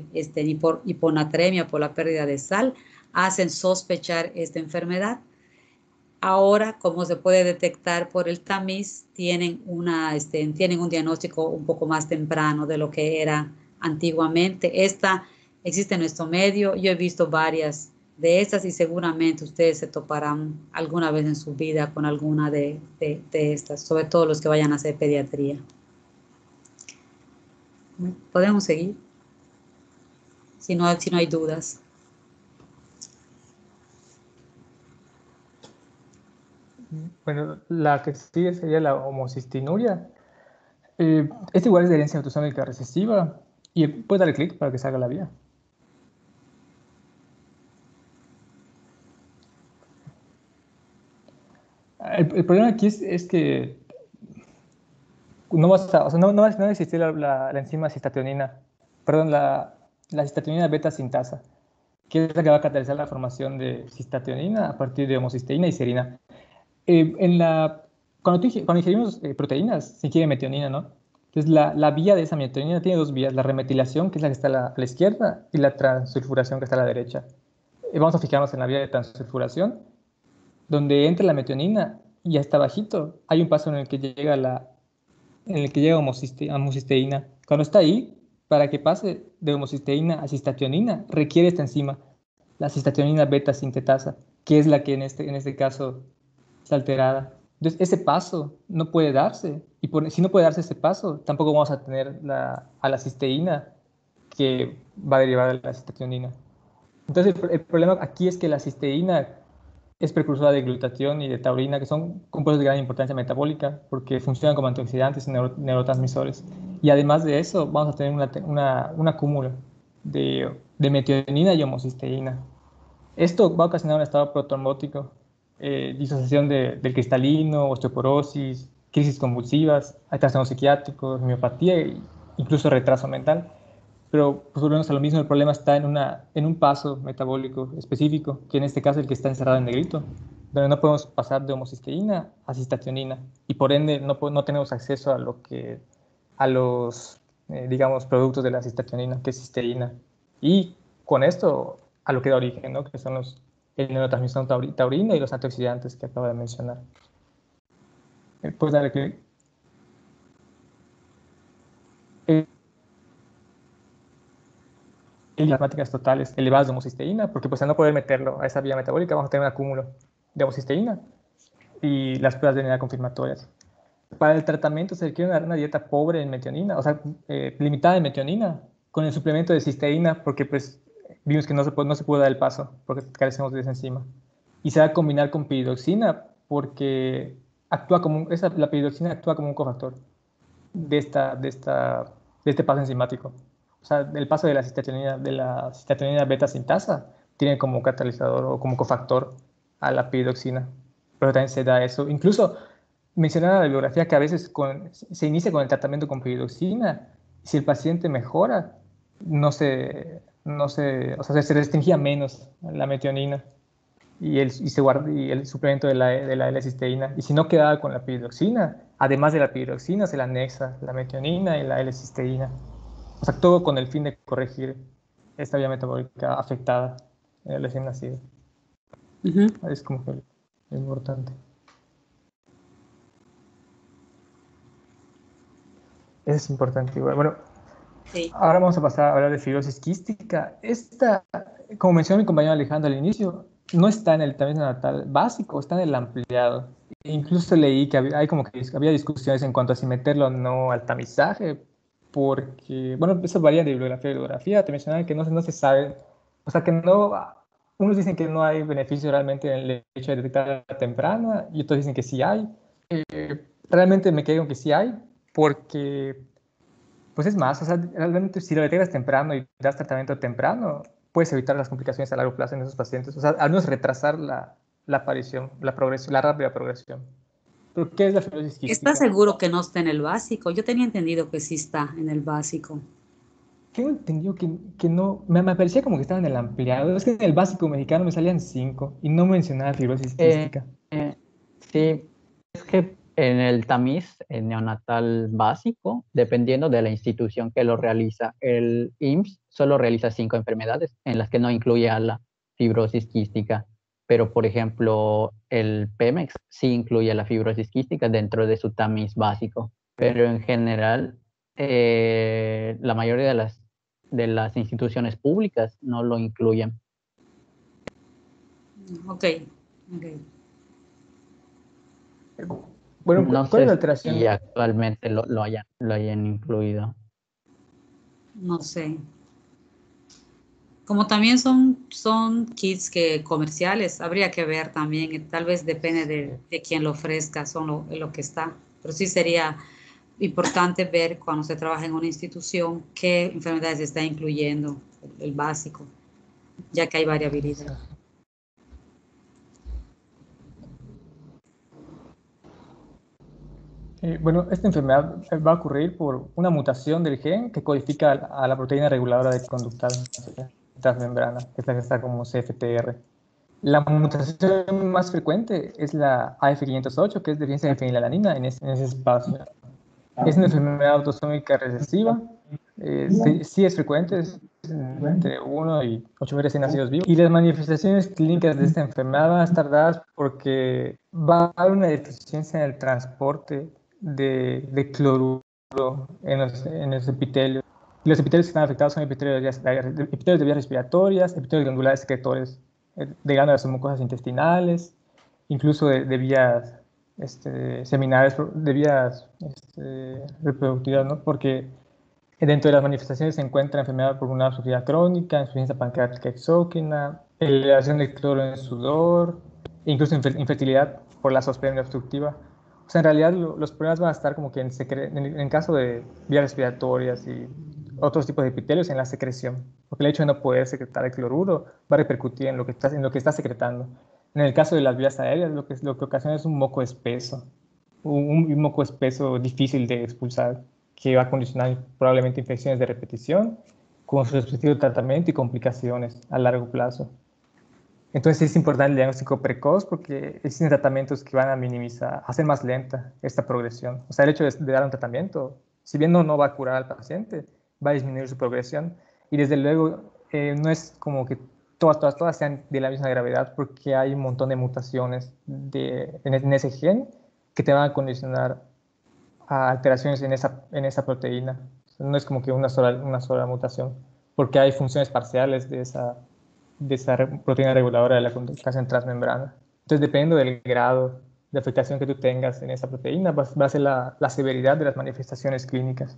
Speaker 2: hiponatremia, por la pérdida de sal, hacen sospechar esta enfermedad. Ahora, como se puede detectar por el tamiz, tienen un diagnóstico un poco más temprano de lo que era antiguamente. Esta existe en nuestro medio. Yo he visto varias de estas y seguramente ustedes se toparán alguna vez en su vida con alguna de estas, sobre todo los que vayan a hacer pediatría. ¿Podemos seguir? Si no hay dudas.
Speaker 3: Bueno, la que sigue sería la homocistinuria. Esta igual es de herencia autosómica recesiva y puedes darle clic para que salga la vía. El problema aquí es que no vas a, o sea, no va a existir la enzima cistationina, perdón, la cistationina beta sintasa, que es la que va a catalizar la formación de cistationina a partir de homocisteína y serina. Cuando ingerimos proteínas, se quiere metionina, ¿no? Entonces, la vía de esa metionina tiene dos vías, la remetilación, que es la que está a la izquierda, y la transsulfuración, que está a la derecha. Vamos a fijarnos en la vía de transsulfuración, donde entra la metionina y hasta bajito hay un paso en el que llega homocisteína. Cuando está ahí, para que pase de homocisteína a cistationina, requiere esta enzima, la cistationina beta sintetasa, que es la que en este caso está alterada. Entonces, ese paso no puede darse. Y si no puede darse ese paso, tampoco vamos a tener a la cisteína que va a derivar de la cistationina. Entonces, el problema aquí es que la cisteína es precursora de glutatión y de taurina, que son compuestos de gran importancia metabólica porque funcionan como antioxidantes y neurotransmisores. Y además de eso, vamos a tener un acúmulo de metionina y homocisteína. Esto va a ocasionar un estado protrombótico, disociación del cristalino, osteoporosis, crisis convulsivas, trastornos psiquiátricos, miopatía e incluso retraso mental. Pero pues volvemos a lo mismo, el problema está en un paso metabólico específico, que en este caso es el que está encerrado en negrito, donde no podemos pasar de homocisteína a cistationina y por ende no tenemos acceso a los, digamos, productos de la cistationina, que es cisteína. Y con esto a lo que da origen, ¿no? Que son el neurotransmisor taurino y los antioxidantes que acabo de mencionar. ¿Puedes darle clic? Plasmáticas totales elevadas de homocisteína, porque pues al no poder meterlo a esa vía metabólica vamos a tener un acúmulo de homocisteína y las pruebas de DNA confirmatorias. Para el tratamiento se requiere una dieta pobre en metionina, o sea, limitada en metionina, con el suplemento de cisteína, porque pues vimos que no se puede dar el paso, porque carecemos de esa enzima. Y se va a combinar con piridoxina, porque la piridoxina actúa como un cofactor de este paso enzimático. O sea, el paso de la cistatonina beta sintasa tiene como catalizador o como cofactor a la piridoxina. Pero también se da eso. Incluso mencionaba la bibliografía que a veces se inicia con el tratamiento con piridoxina. Si el paciente mejora, o sea, se restringía menos la metionina y el suplemento de la L-cisteína. Y si no quedaba con la piridoxina, además de la piridoxina, se le anexa la metionina y la L-cisteína. O sea, todo con el fin de corregir esta vía metabólica afectada en el recién nacido. Es como que lo importante. Eso es importante igual. Bueno, sí. Ahora vamos a pasar a hablar de fibrosis quística. Esta, como mencionó mi compañero Alejandro al inicio, no está en el tamiz neonatal básico, está en el ampliado. Incluso leí que había discusiones en cuanto a si meterlo o no al tamizaje, porque, bueno, eso varía de bibliografía a bibliografía. Te mencionaban que no se sabe, o sea, que no, unos dicen que no hay beneficio realmente en el hecho de detectar temprana, y otros dicen que sí hay. Realmente me quedo con que sí hay, porque, pues es más, o sea, realmente si lo detectas temprano y das tratamiento temprano, puedes evitar las complicaciones a largo plazo en esos pacientes, o sea, al menos retrasar la aparición, la progresión, la rápida progresión. ¿Pero qué es la fibrosis quística?
Speaker 2: ¿Estás seguro que no está en el básico? Yo tenía entendido que sí está en el básico.
Speaker 3: Tengo entendido que no, me parecía como que estaba en el ampliado. Es que en el básico mexicano me salían 5 y no mencionaba fibrosis quística.
Speaker 1: Sí, es que en el tamiz neonatal básico, dependiendo de la institución que lo realiza, el IMSS solo realiza 5 enfermedades en las que no incluye a la fibrosis quística. Pero, por ejemplo, el PEMEX sí incluye la fibrosis quística dentro de su tamiz básico. Pero en general, la mayoría de las instituciones públicas no lo incluyen.
Speaker 2: Ok.
Speaker 1: Bueno, no ¿cuál es la alteración? Si actualmente lo hayan incluido.
Speaker 2: No sé. Como también son kits comerciales, habría que ver también, tal vez depende de quién lo ofrezca, son lo que está. Pero sí sería importante ver cuando se trabaja en una institución qué enfermedades se está incluyendo, el básico, ya que hay variabilidad.
Speaker 3: Bueno, esta enfermedad va a ocurrir por una mutación del gen que codifica a la proteína reguladora de conductasa transmembrana, que es la que está como CFTR. La mutación más frecuente es la AF508, que es deficiencia de fenilalanina en ese espacio. Es una enfermedad autosómica recesiva, sí es frecuente, es entre 1 y 8 veces en nacidos vivos. Y las manifestaciones clínicas de esta enfermedad van a estar dadas porque va a haber una deficiencia en el transporte de cloruro en los epitelios. Y los epitelios que están afectados son epitelios de vías respiratorias, epitelios glandulares secretores de glándulas o mucosas intestinales, incluso de vías seminales, de vías reproductivas, ¿no? Porque dentro de las manifestaciones se encuentra enfermedad pulmonar obstructiva crónica, insuficiencia pancreática exógena, elevación del cloro en el sudor, e incluso infertilidad por la zoospermia obstructiva. O sea, en realidad los problemas van a estar como que en caso de vías respiratorias y otros tipos de epitelios en la secreción, porque el hecho de no poder secretar el cloruro va a repercutir en lo que está secretando. En el caso de las vías aéreas, lo que ocasiona es un moco espeso, un moco espeso difícil de expulsar, que va a condicionar probablemente infecciones de repetición, con su respectivo tratamiento y complicaciones a largo plazo. Entonces es importante el diagnóstico precoz porque existen tratamientos que van a minimizar, hacer más lenta esta progresión. O sea, el hecho de dar un tratamiento, si bien no va a curar al paciente, va a disminuir su progresión. Y desde luego no es como que todas sean de la misma gravedad porque hay un montón de mutaciones en ese gen que te van a condicionar a alteraciones en esa proteína. No es como que una sola mutación, porque hay funciones parciales de esa proteína reguladora de la comunicación transmembrana. Entonces, dependiendo del grado de afectación que tú tengas en esa proteína, va a ser la severidad de las manifestaciones clínicas.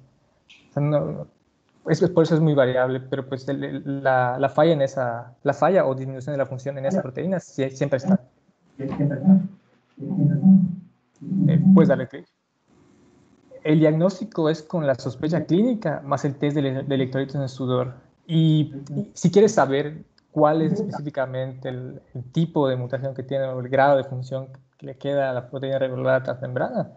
Speaker 3: O sea, por eso es muy variable, pero pues la falla o disminución de la función en esa proteína siempre está. Puedes darle clic. El diagnóstico es con la sospecha clínica más el test de electrolitos en el sudor. Y si quieres saber cuál es específicamente el tipo de mutación que tiene o el grado de función que le queda a la proteína regular transmembrana,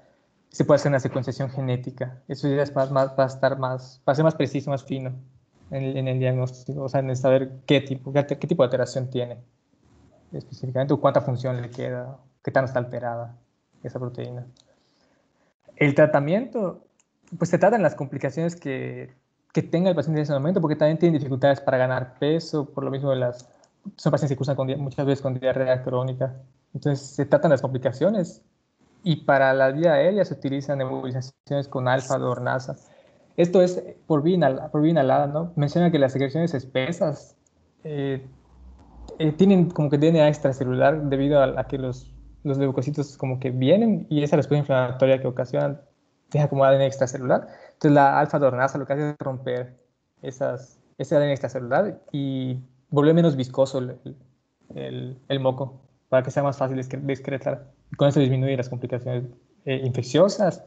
Speaker 3: se puede hacer una secuenciación genética. Eso ya es va a ser más preciso, más fino en el diagnóstico, o sea, en saber qué tipo de alteración tiene específicamente o cuánta función le queda, qué tan está alterada esa proteína. El tratamiento, pues se tratan las complicaciones que tenga el paciente en ese momento, porque también tiene dificultades para ganar peso, por lo mismo son pacientes que cursan muchas veces con diarrea crónica. Entonces se tratan las complicaciones y para la vía aérea se utilizan nebulizaciones con alfa-dornasa. Esto es por vía inhalada, ¿no? Menciona que las secreciones espesas tienen como que DNA extracelular debido a que los leucocitos como que vienen y esa respuesta inflamatoria que ocasionan deja como ADN extracelular. Entonces la alfa-dornasa lo que hace es romper ese ADN extracelular y volver menos viscoso el moco para que sea más fácil de excretar. Y con eso disminuye las complicaciones infecciosas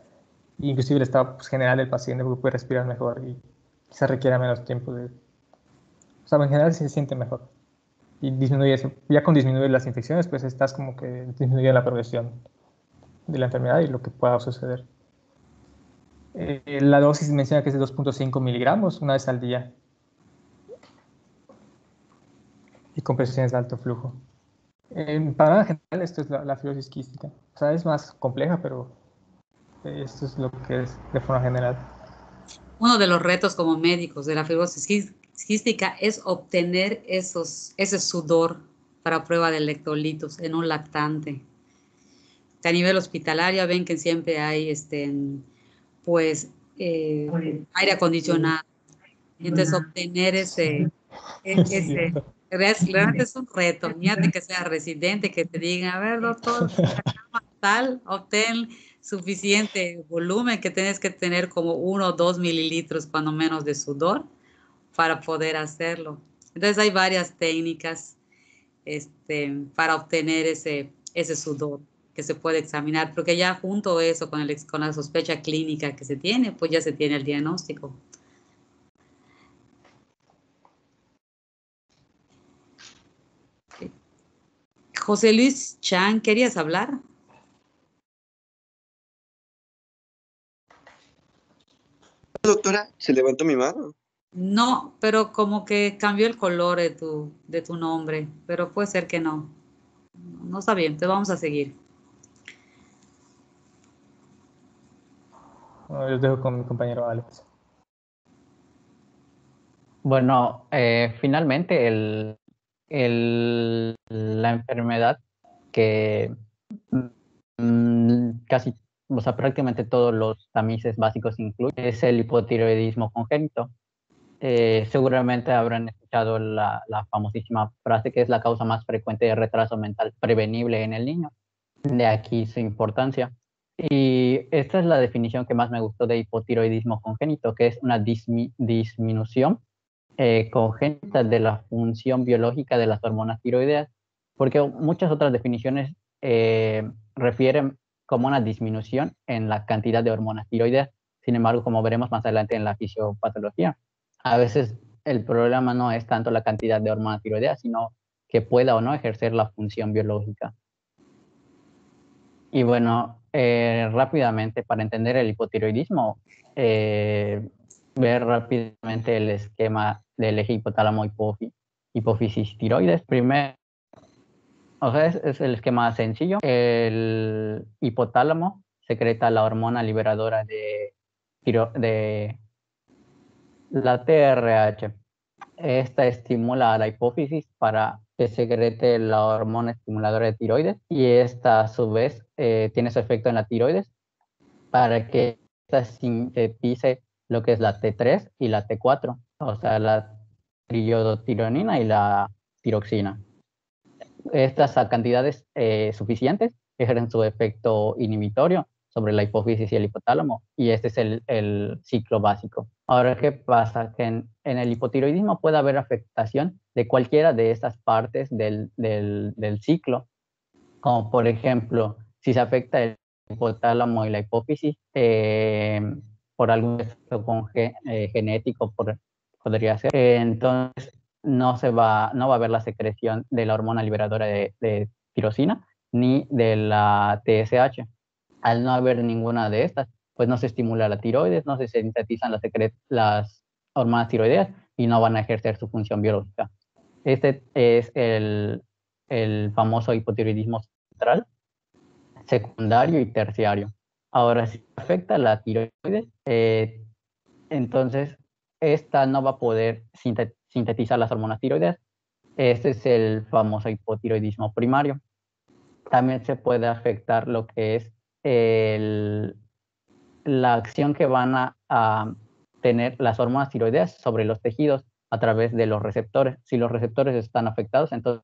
Speaker 3: e inclusive el estado pues, general del paciente porque puede respirar mejor y se requiere menos tiempo o sea, en general se siente mejor y disminuye eso. Ya con disminuir las infecciones, pues estás como que disminuyendo la progresión de la enfermedad y lo que pueda suceder. La dosis menciona que es de 2.5 miligramos una vez al día y con presiones de alto flujo. En panorama general, esto es la fibrosis quística. O sea, es más compleja, pero esto es lo que es de forma general.
Speaker 2: Uno de los retos como médicos de la fibrosis quística es obtener ese sudor para prueba de electrolitos en un lactante. A nivel hospitalario ven que siempre hay pues aire acondicionado. Entonces obtener realmente es un reto. Fíjate que sea residente, que te digan, a ver, doctor, la cama tal, obtén suficiente volumen, que tienes que tener como 1 o 2 mililitros, cuando menos, de sudor para poder hacerlo. Entonces hay varias técnicas para obtener ese sudor que se puede examinar, porque ya junto a eso, con la sospecha clínica que se tiene, pues ya se tiene el diagnóstico. José Luis Chan, ¿querías hablar?
Speaker 4: Doctora, se levantó mi mano.
Speaker 2: No, pero como que cambió el color de tu nombre, pero puede ser que no. No está bien, te vamos a seguir.
Speaker 3: Bueno, yo dejo con mi compañero Alex.
Speaker 1: Bueno, finalmente la enfermedad que casi, o sea, prácticamente todos los tamices básicos incluyen es el hipotiroidismo congénito. Seguramente habrán escuchado la famosísima frase que es la causa más frecuente de retraso mental prevenible en el niño. De aquí su importancia. Y esta es la definición que más me gustó de hipotiroidismo congénito, que es una disminución congénita de la función biológica de las hormonas tiroideas, porque muchas otras definiciones refieren como una disminución en la cantidad de hormonas tiroideas. Sin embargo, como veremos más adelante en la fisiopatología, a veces el problema no es tanto la cantidad de hormonas tiroideas, sino que pueda o no ejercer la función biológica. Y bueno, rápidamente, para entender el hipotiroidismo, ver rápidamente el esquema del eje hipotálamo-hipófisis tiroides. Primero, o sea, es el esquema sencillo. El hipotálamo secreta la hormona liberadora de la TRH. Esta estimula a la hipófisis para que secrete la hormona estimuladora de tiroides y esta a su vez tiene su efecto en la tiroides para que esta sintetice lo que es la T3 y la T4, o sea, la triodotironina y la tiroxina. Estas a cantidades suficientes ejercen su efecto inhibitorio sobre la hipófisis y el hipotálamo, y este es el ciclo básico. Ahora, ¿qué pasa? Que en el hipotiroidismo puede haber afectación de cualquiera de estas partes del ciclo, como por ejemplo, si se afecta el hipotálamo y la hipófisis por algún efecto genético, podría ser, entonces no va a haber la secreción de la hormona liberadora de tirosina, ni de la TSH. Al no haber ninguna de estas, pues no se estimula la tiroides, no se sintetizan las hormonas tiroideas y no van a ejercer su función biológica. Este es el famoso hipotiroidismo central, secundario y terciario. Ahora, si afecta la tiroides, entonces esta no va a poder sintetizar las hormonas tiroideas. Este es el famoso hipotiroidismo primario. También se puede afectar lo que es la acción que van a tener las hormonas tiroideas sobre los tejidos a través de los receptores. Si los receptores están afectados, entonces,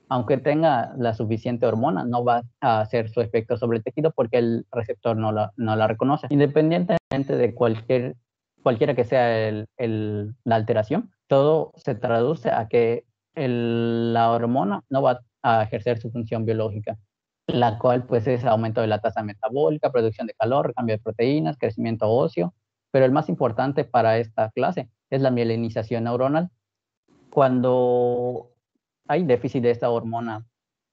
Speaker 1: aunque tenga la suficiente hormona, no va a hacer su efecto sobre el tejido porque el receptor no la reconoce. Independientemente de cualquiera que sea la alteración, todo se traduce a que la hormona no va a ejercer su función biológica, la cual pues es aumento de la tasa metabólica, producción de calor, cambio de proteínas, crecimiento óseo, pero el más importante para esta clase es la mielinización neuronal. Cuando hay déficit de esta hormona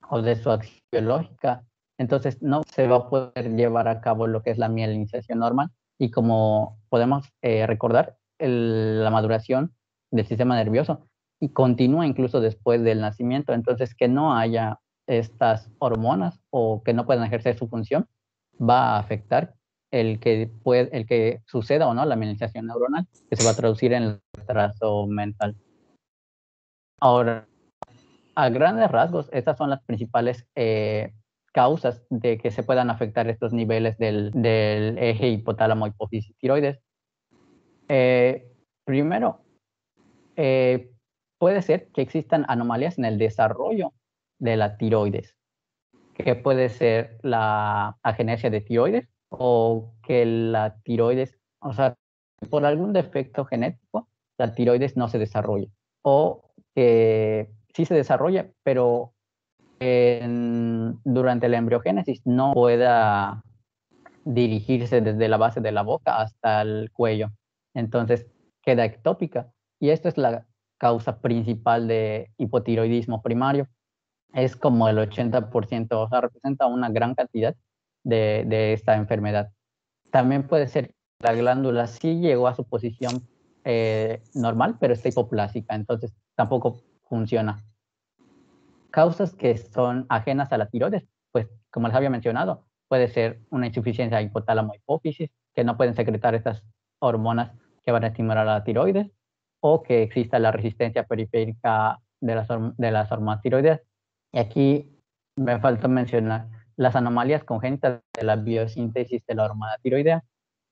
Speaker 1: o de su acción biológica, entonces no se va a poder llevar a cabo lo que es la mielinización normal y como podemos recordar, la maduración del sistema nervioso y continúa incluso después del nacimiento, entonces que no haya estas hormonas o que no puedan ejercer su función va a afectar el que suceda o no la mielinización neuronal, que se va a traducir en el retraso mental. Ahora, a grandes rasgos, estas son las principales causas de que se puedan afectar estos niveles del eje hipotálamo hipófisis tiroides. Primero, puede ser que existan anomalías en el desarrollo de la tiroides, que puede ser la agenesia de tiroides o que la tiroides, o sea, por algún defecto genético, la tiroides no se desarrolla o que sí se desarrolla, pero durante la embriogénesis no pueda dirigirse desde la base de la boca hasta el cuello. Entonces queda ectópica y esto es la causa principal de hipotiroidismo primario. Es como el 80%, o sea, representa una gran cantidad de esta enfermedad. También puede ser que la glándula sí llegó a su posición normal, pero está hipoplásica, entonces tampoco funciona. Causas que son ajenas a la tiroides, pues como les había mencionado, puede ser una insuficiencia hipotálamo-hipófisis, que no pueden secretar estas hormonas que van a estimular a la tiroides, o que exista la resistencia periférica de las hormonas tiroideas. Y aquí me falta mencionar las anomalías congénitas de la biosíntesis de la hormona tiroidea.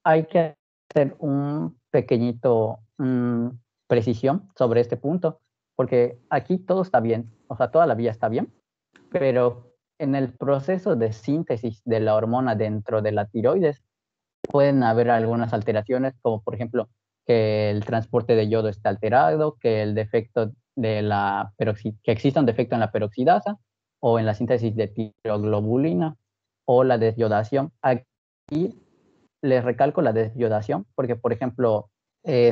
Speaker 1: Hay que hacer un pequeñito precisión sobre este punto, porque aquí todo está bien, o sea, toda la vía está bien, pero en el proceso de síntesis de la hormona dentro de la tiroides pueden haber algunas alteraciones, como por ejemplo que el transporte de yodo está alterado, que el defecto que exista un defecto en la peroxidasa o en la síntesis de tiroglobulina o la desyodación. Aquí les recalco la desyodación porque, por ejemplo,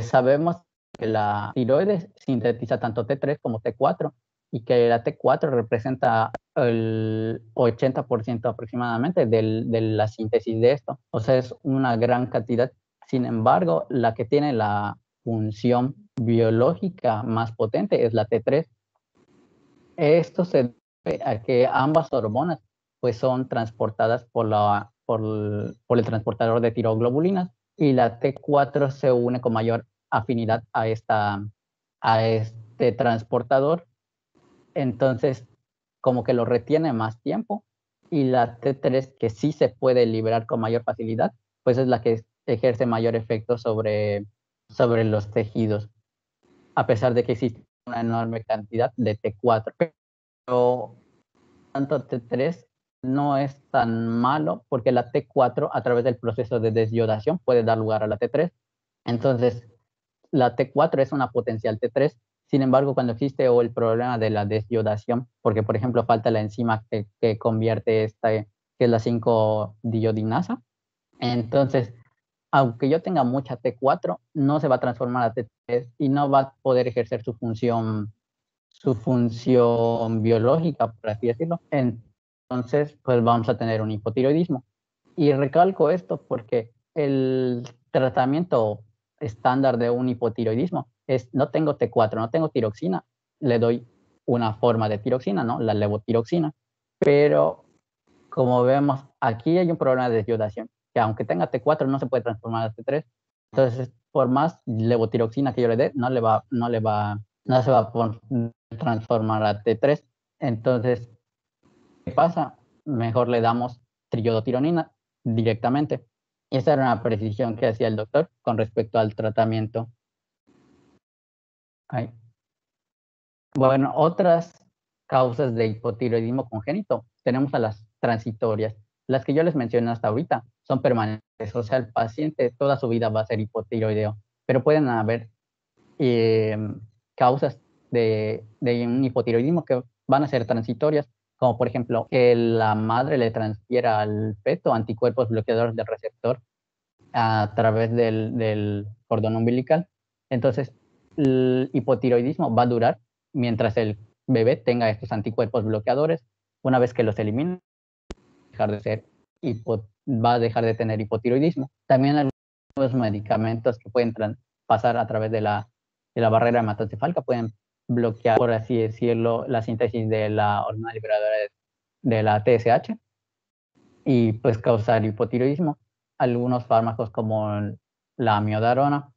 Speaker 1: sabemos que la tiroides sintetiza tanto T3 como T4 y que la T4 representa el 80% aproximadamente de la síntesis de esto. O sea, es una gran cantidad. Sin embargo, la que tiene la función biológica más potente es la T3. Esto se debe a que ambas hormonas pues, son transportadas por el transportador de tiroglobulinas y la T4 se une con mayor afinidad a este transportador. Entonces, como que lo retiene más tiempo y la T3 que sí se puede liberar con mayor facilidad, pues es la que ejerce mayor efecto sobre los tejidos, a pesar de que existe una enorme cantidad de T4. Pero tanto T3 no es tan malo porque la T4 a través del proceso de desyodación puede dar lugar a la T3. Entonces, la T4 es una potencial T3. Sin embargo, cuando existe el problema de la desyodación, porque por ejemplo falta la enzima que convierte que es la 5-diodinasa, entonces, aunque yo tenga mucha T4, no se va a transformar a T3 y no va a poder ejercer su función biológica, por así decirlo. Entonces, entonces pues vamos a tener un hipotiroidismo. Y recalco esto porque el tratamiento estándar de un hipotiroidismo es: no tengo T4, no tengo tiroxina, le doy una forma de tiroxina, ¿no? La levotiroxina. Pero como vemos, aquí hay un problema de desyodación, que aunque tenga T4 no se puede transformar a T3. Entonces, por más levotiroxina que yo le dé, no se va a transformar a T3. Entonces, ¿qué pasa? Mejor le damos triodotironina directamente. Y esa era una precisión que hacía el doctor con respecto al tratamiento. Ay. Bueno, otras causas de hipotiroidismo congénito, tenemos a las transitorias. Las que yo les mencioné hasta ahorita son permanentes, o sea, el paciente toda su vida va a ser hipotiroideo, pero pueden haber eh, causas de un hipotiroidismo que van a ser transitorias, como por ejemplo que la madre le transfiera al feto anticuerpos bloqueadores del receptor a través del cordón umbilical. Entonces, el hipotiroidismo va a durar mientras el bebé tenga estos anticuerpos bloqueadores. Una vez que los elimine, va a dejar de tener hipotiroidismo. También algunos medicamentos que pueden pasar a través de la barrera hematocefálica pueden bloquear, por así decirlo, la síntesis de la hormona liberadora de la TSH y pues causar hipotiroidismo. Algunos fármacos como la amiodarona,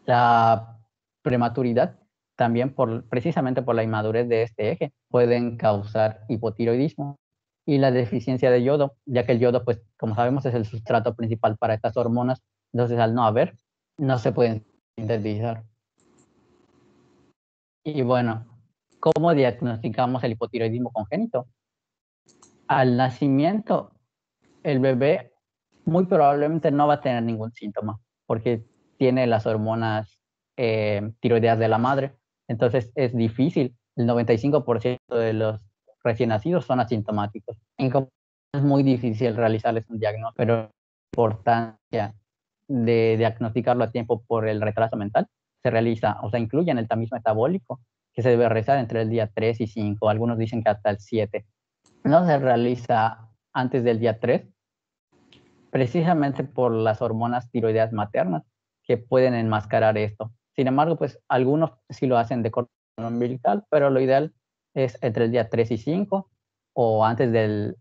Speaker 1: la prematuridad, también precisamente por la inmadurez de este eje, pueden causar hipotiroidismo. Y la deficiencia de yodo, ya que el yodo, pues como sabemos, es el sustrato principal para estas hormonas, entonces al no haber, no se pueden sintetizar. Y bueno, ¿cómo diagnosticamos el hipotiroidismo congénito? Al nacimiento, el bebé muy probablemente no va a tener ningún síntoma porque tiene las hormonas tiroideas de la madre. Entonces es difícil. El 95% de los recién nacidos son asintomáticos. Es muy difícil realizarles un diagnóstico, pero la importancia de diagnosticarlo a tiempo por el retraso mental se realiza, o sea, incluye en el tamiz metabólico, que se debe realizar entre el día 3 y 5. Algunos dicen que hasta el 7. No se realiza antes del día 3, precisamente por las hormonas tiroideas maternas que pueden enmascarar esto. Sin embargo, pues algunos sí lo hacen de cordón umbilical, pero lo ideal es entre el día 3 y 5 o antes del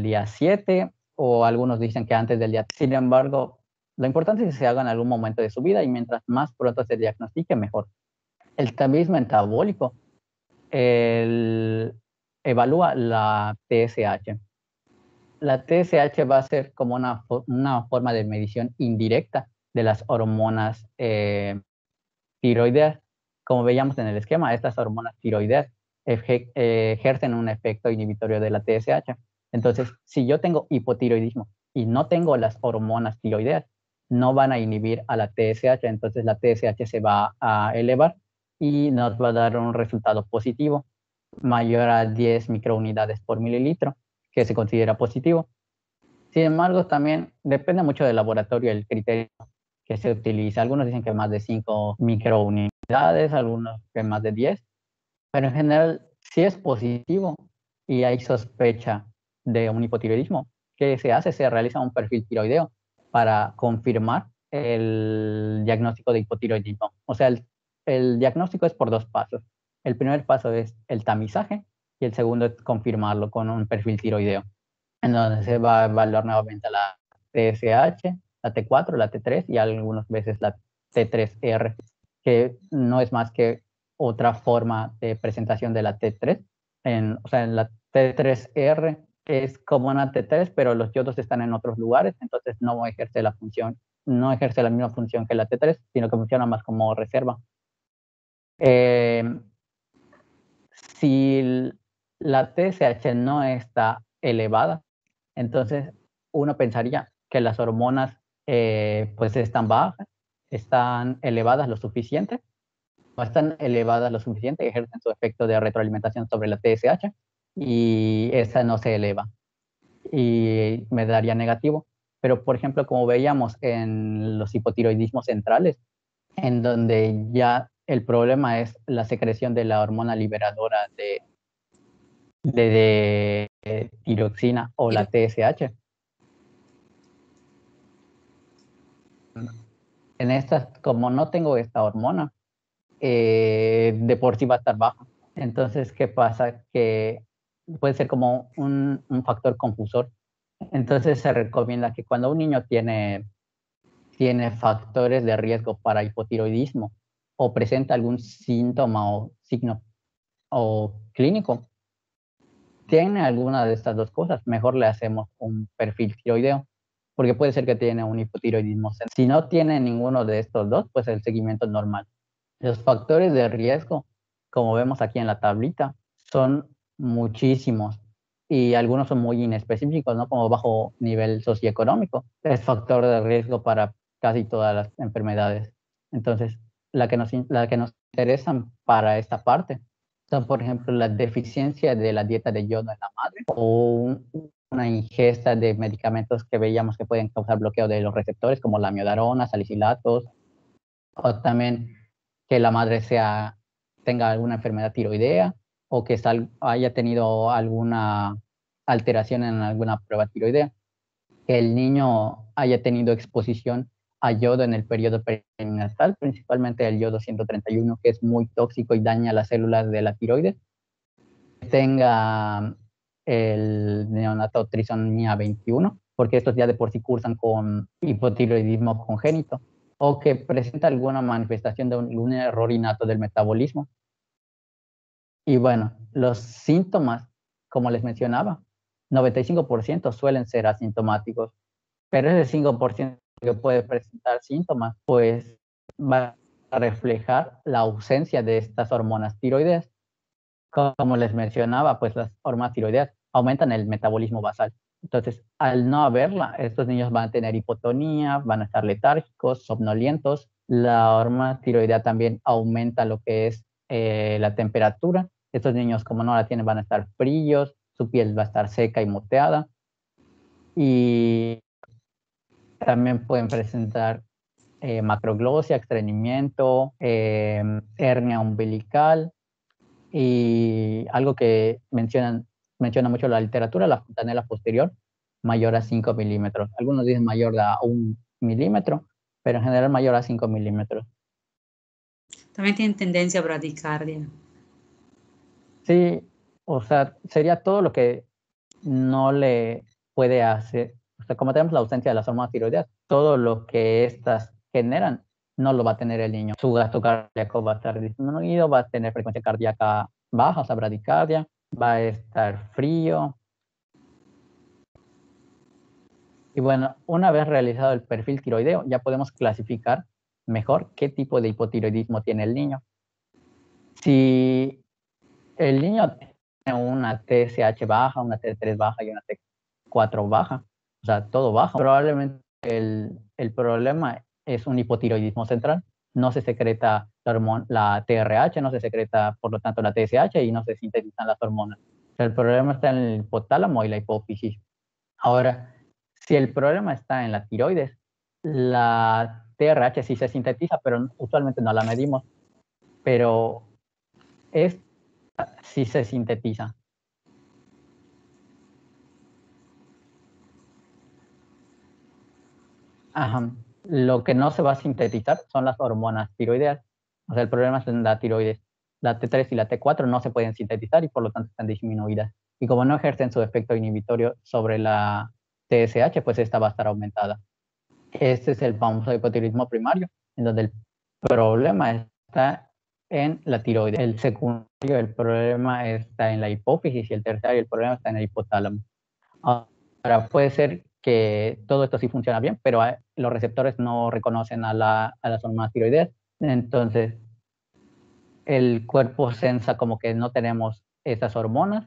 Speaker 1: día 7, o algunos dicen que antes del día. Sin embargo, lo importante es que se haga en algún momento de su vida y mientras más pronto se diagnostique, mejor. El tamiz metabólico evalúa la TSH. La TSH va a ser como una forma de medición indirecta de las hormonas tiroideas. Como veíamos en el esquema, estas hormonas tiroideas ejercen un efecto inhibitorio de la TSH. Entonces, si yo tengo hipotiroidismo y no tengo las hormonas tiroideas, no van a inhibir a la TSH, entonces la TSH se va a elevar y nos va a dar un resultado positivo mayor a 10 microunidades por mililitro, que se considera positivo. Sin embargo, también depende mucho del laboratorio, el criterio que se utiliza. Algunos dicen que más de 5 microunidades, algunos que más de 10, pero en general, si es positivo y hay sospecha de un hipotiroidismo, ¿qué se hace? Se realiza un perfil tiroideo para confirmar el diagnóstico de hipotiroidismo. O sea, el diagnóstico es por dos pasos. El primer paso es el tamizaje y el segundo es confirmarlo con un perfil tiroideo, en donde se va a evaluar nuevamente la TSH, la T4, la T3 y algunas veces la T3R, que no es más que otra forma de presentación de la T3. O sea, en la T3R es como una T3, pero los yodos están en otros lugares, entonces no ejerce la función, no ejerce la misma función que la T3, sino que funciona más como reserva. Si la TSH no está elevada, entonces uno pensaría que las hormonas pues están bajas, están elevadas lo suficiente, no están elevadas lo suficiente, ejercen su efecto de retroalimentación sobre la TSH y esa no se eleva y me daría negativo. Pero por ejemplo, como veíamos en los hipotiroidismos centrales, en donde ya el problema es la secreción de la hormona liberadora de tiroxina o la TSH. En estas, como no tengo esta hormona, de por sí va a estar baja. Entonces, ¿qué pasa? Que puede ser como un factor confusor. Entonces, se recomienda que cuando un niño tiene factores de riesgo para hipotiroidismo o presenta algún síntoma o signo o clínico, tiene alguna de estas dos cosas, mejor le hacemos un perfil tiroideo, porque puede ser que tiene un hipotiroidismo. Si no tiene ninguno de estos dos, pues el seguimiento es normal. Los factores de riesgo, como vemos aquí en la tablita, son muchísimos y algunos son muy inespecíficos, ¿no? Como bajo nivel socioeconómico. Es factor de riesgo para casi todas las enfermedades. Entonces, la que nos interesan para esta parte son, por ejemplo, la deficiencia de la dieta de yodo en la madre o una ingesta de medicamentos que veíamos que pueden causar bloqueo de los receptores, como la miodarona, salicilatos, o también que la madre tenga alguna enfermedad tiroidea o que haya tenido alguna alteración en alguna prueba tiroidea, que el niño haya tenido exposición a yodo en el periodo perinatal, principalmente el yodo 131, que es muy tóxico y daña las células de la tiroides, tenga el neonato trisomía 21, porque estos ya de por sí cursan con hipotiroidismo congénito, o que presenta alguna manifestación de un error innato del metabolismo. Y bueno, los síntomas, como les mencionaba, 95% suelen ser asintomáticos, pero ese 5% que puede presentar síntomas, pues va a reflejar la ausencia de estas hormonas tiroideas. Como les mencionaba, pues las hormonas tiroideas aumentan el metabolismo basal. Entonces, al no haberla, estos niños van a tener hipotonía, van a estar letárgicos, somnolientos. La hormona tiroidea también aumenta lo que es la temperatura. Estos niños, como no la tienen, van a estar fríos, su piel va a estar seca y moteada. Y también pueden presentar macroglosia, estreñimiento, hernia umbilical y algo que menciona mucho la literatura, la fontanela posterior mayor a 5 milímetros. Algunos dicen mayor a 1 milímetro, pero en general mayor a 5 milímetros.
Speaker 2: También tienen tendencia a bradicardia.
Speaker 1: Sí, o sea, sería todo lo que no le puede hacer, o sea, como tenemos la ausencia de las hormonas tiroideas, todo lo que estas generan no lo va a tener el niño. Su gasto cardíaco va a estar disminuido, va a tener frecuencia cardíaca baja, o sea, bradicardia, va a estar frío. Y bueno, una vez realizado el perfil tiroideo, ya podemos clasificar mejor qué tipo de hipotiroidismo tiene el niño. Si el niño tiene una TSH baja, una T3 baja y una T4 baja, o sea, todo bajo, probablemente el problema es un hipotiroidismo central. No se secreta la TRH, no se secreta, por lo tanto, la TSH y no se sintetizan las hormonas. O sea, el problema está en el hipotálamo y la hipófisis. Ahora, si el problema está en la tiroides, la TRH sí se sintetiza, pero usualmente no la medimos, pero sí se sintetiza. Ajá. Lo que no se va a sintetizar son las hormonas tiroideas. O sea, el problema es en la tiroides. La T3 y la T4 no se pueden sintetizar y por lo tanto están disminuidas. Y como no ejercen su efecto inhibitorio sobre la TSH, pues esta va a estar aumentada. Este es el famoso hipotiroidismo primario, en donde el problema está en la tiroides. El secundario, el problema está en la hipófisis y el terciario, el problema está en el hipotálamo. Ahora, puede ser que todo esto sí funciona bien, pero los receptores no reconocen a las hormonas tiroideas. Entonces, el cuerpo sensa como que no tenemos esas hormonas,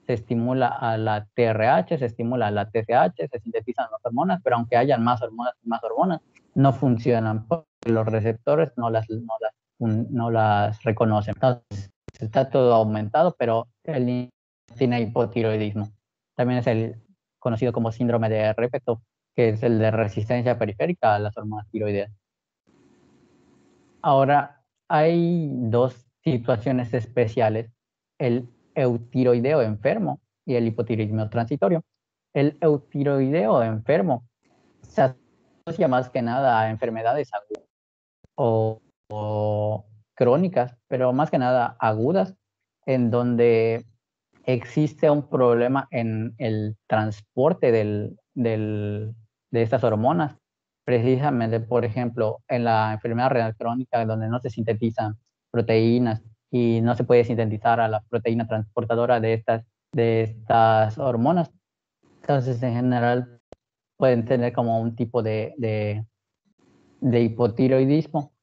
Speaker 1: se estimula a la TRH, se estimula a la TSH, se sintetizan las hormonas, pero aunque hayan más hormonas, no funcionan porque los receptores no las reconocen. Entonces, está todo aumentado, pero el niño tiene hipotiroidismo. También es el conocido como síndrome de Repetov, que es el de resistencia periférica a las hormonas tiroideas. Ahora, hay dos situaciones especiales. eutiroideo enfermo y el hipotiroidismo transitorio. El eutiroideo enfermo se asocia más que nada a enfermedades agudas o crónicas, pero más que nada agudas, en donde existe un problema en el transporte de estas hormonas. Precisamente, por ejemplo, en la enfermedad renal crónica, donde no se sintetizan proteínas y no se puede sintetizar a la proteína transportadora de estas hormonas. Entonces, en general, pueden tener como un tipo de hipotiroidismo.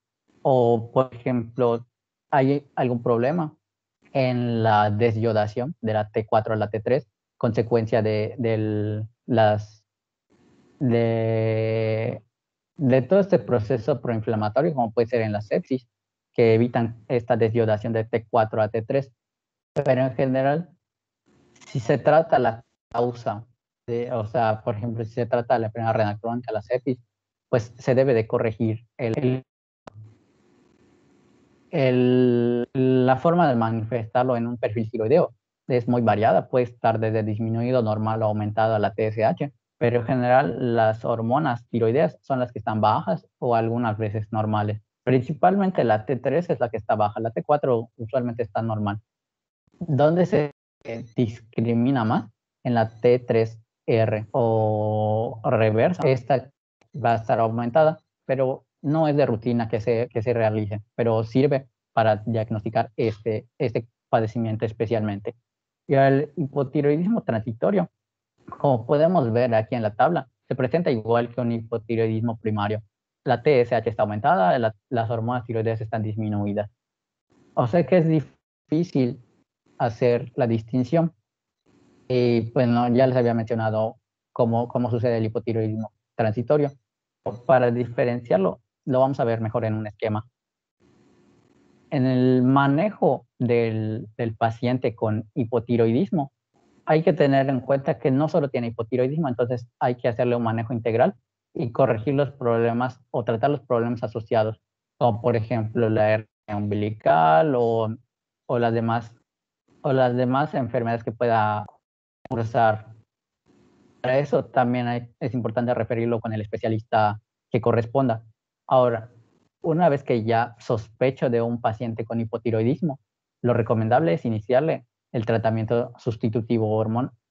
Speaker 1: O, por ejemplo, hay algún problema en la desyodación de la T4 a la T3, consecuencia de todo este proceso proinflamatorio, como puede ser en la sepsis, que evitan esta desyodación de T4 a T3. Pero en general, si se trata la causa, o sea, por ejemplo, si se trata de la enfermedad renal crónica, la sepsis, pues se debe de corregir la forma de manifestarlo en un perfil tiroideo. Es muy variada, puede estar desde disminuido, normal o aumentado a la TSH, pero en general las hormonas tiroideas son las que están bajas o algunas veces normales. Principalmente la T3 es la que está baja, la T4 usualmente está normal. ¿Dónde se discrimina más? En la T3R o reversa. Esta va a estar aumentada, pero no es de rutina que se realice, pero sirve para diagnosticar este padecimiento especialmente. Y el hipotiroidismo transitorio, como podemos ver aquí en la tabla, se presenta igual que un hipotiroidismo primario. La TSH está aumentada, las hormonas tiroideas están disminuidas. O sea que es difícil hacer la distinción. Y pues no, ya les había mencionado cómo sucede el hipotiroidismo transitorio. Para diferenciarlo, lo vamos a ver mejor en un esquema. En el manejo del paciente con hipotiroidismo, hay que tener en cuenta que no solo tiene hipotiroidismo, entonces hay que hacerle un manejo integral y corregir los problemas o tratar los problemas asociados, como por ejemplo la hernia umbilical o las demás enfermedades que pueda cursar. Para eso también es importante referirlo con el especialista que corresponda. Ahora, una vez que ya sospecho de un paciente con hipotiroidismo, lo recomendable es iniciarle el tratamiento sustitutivo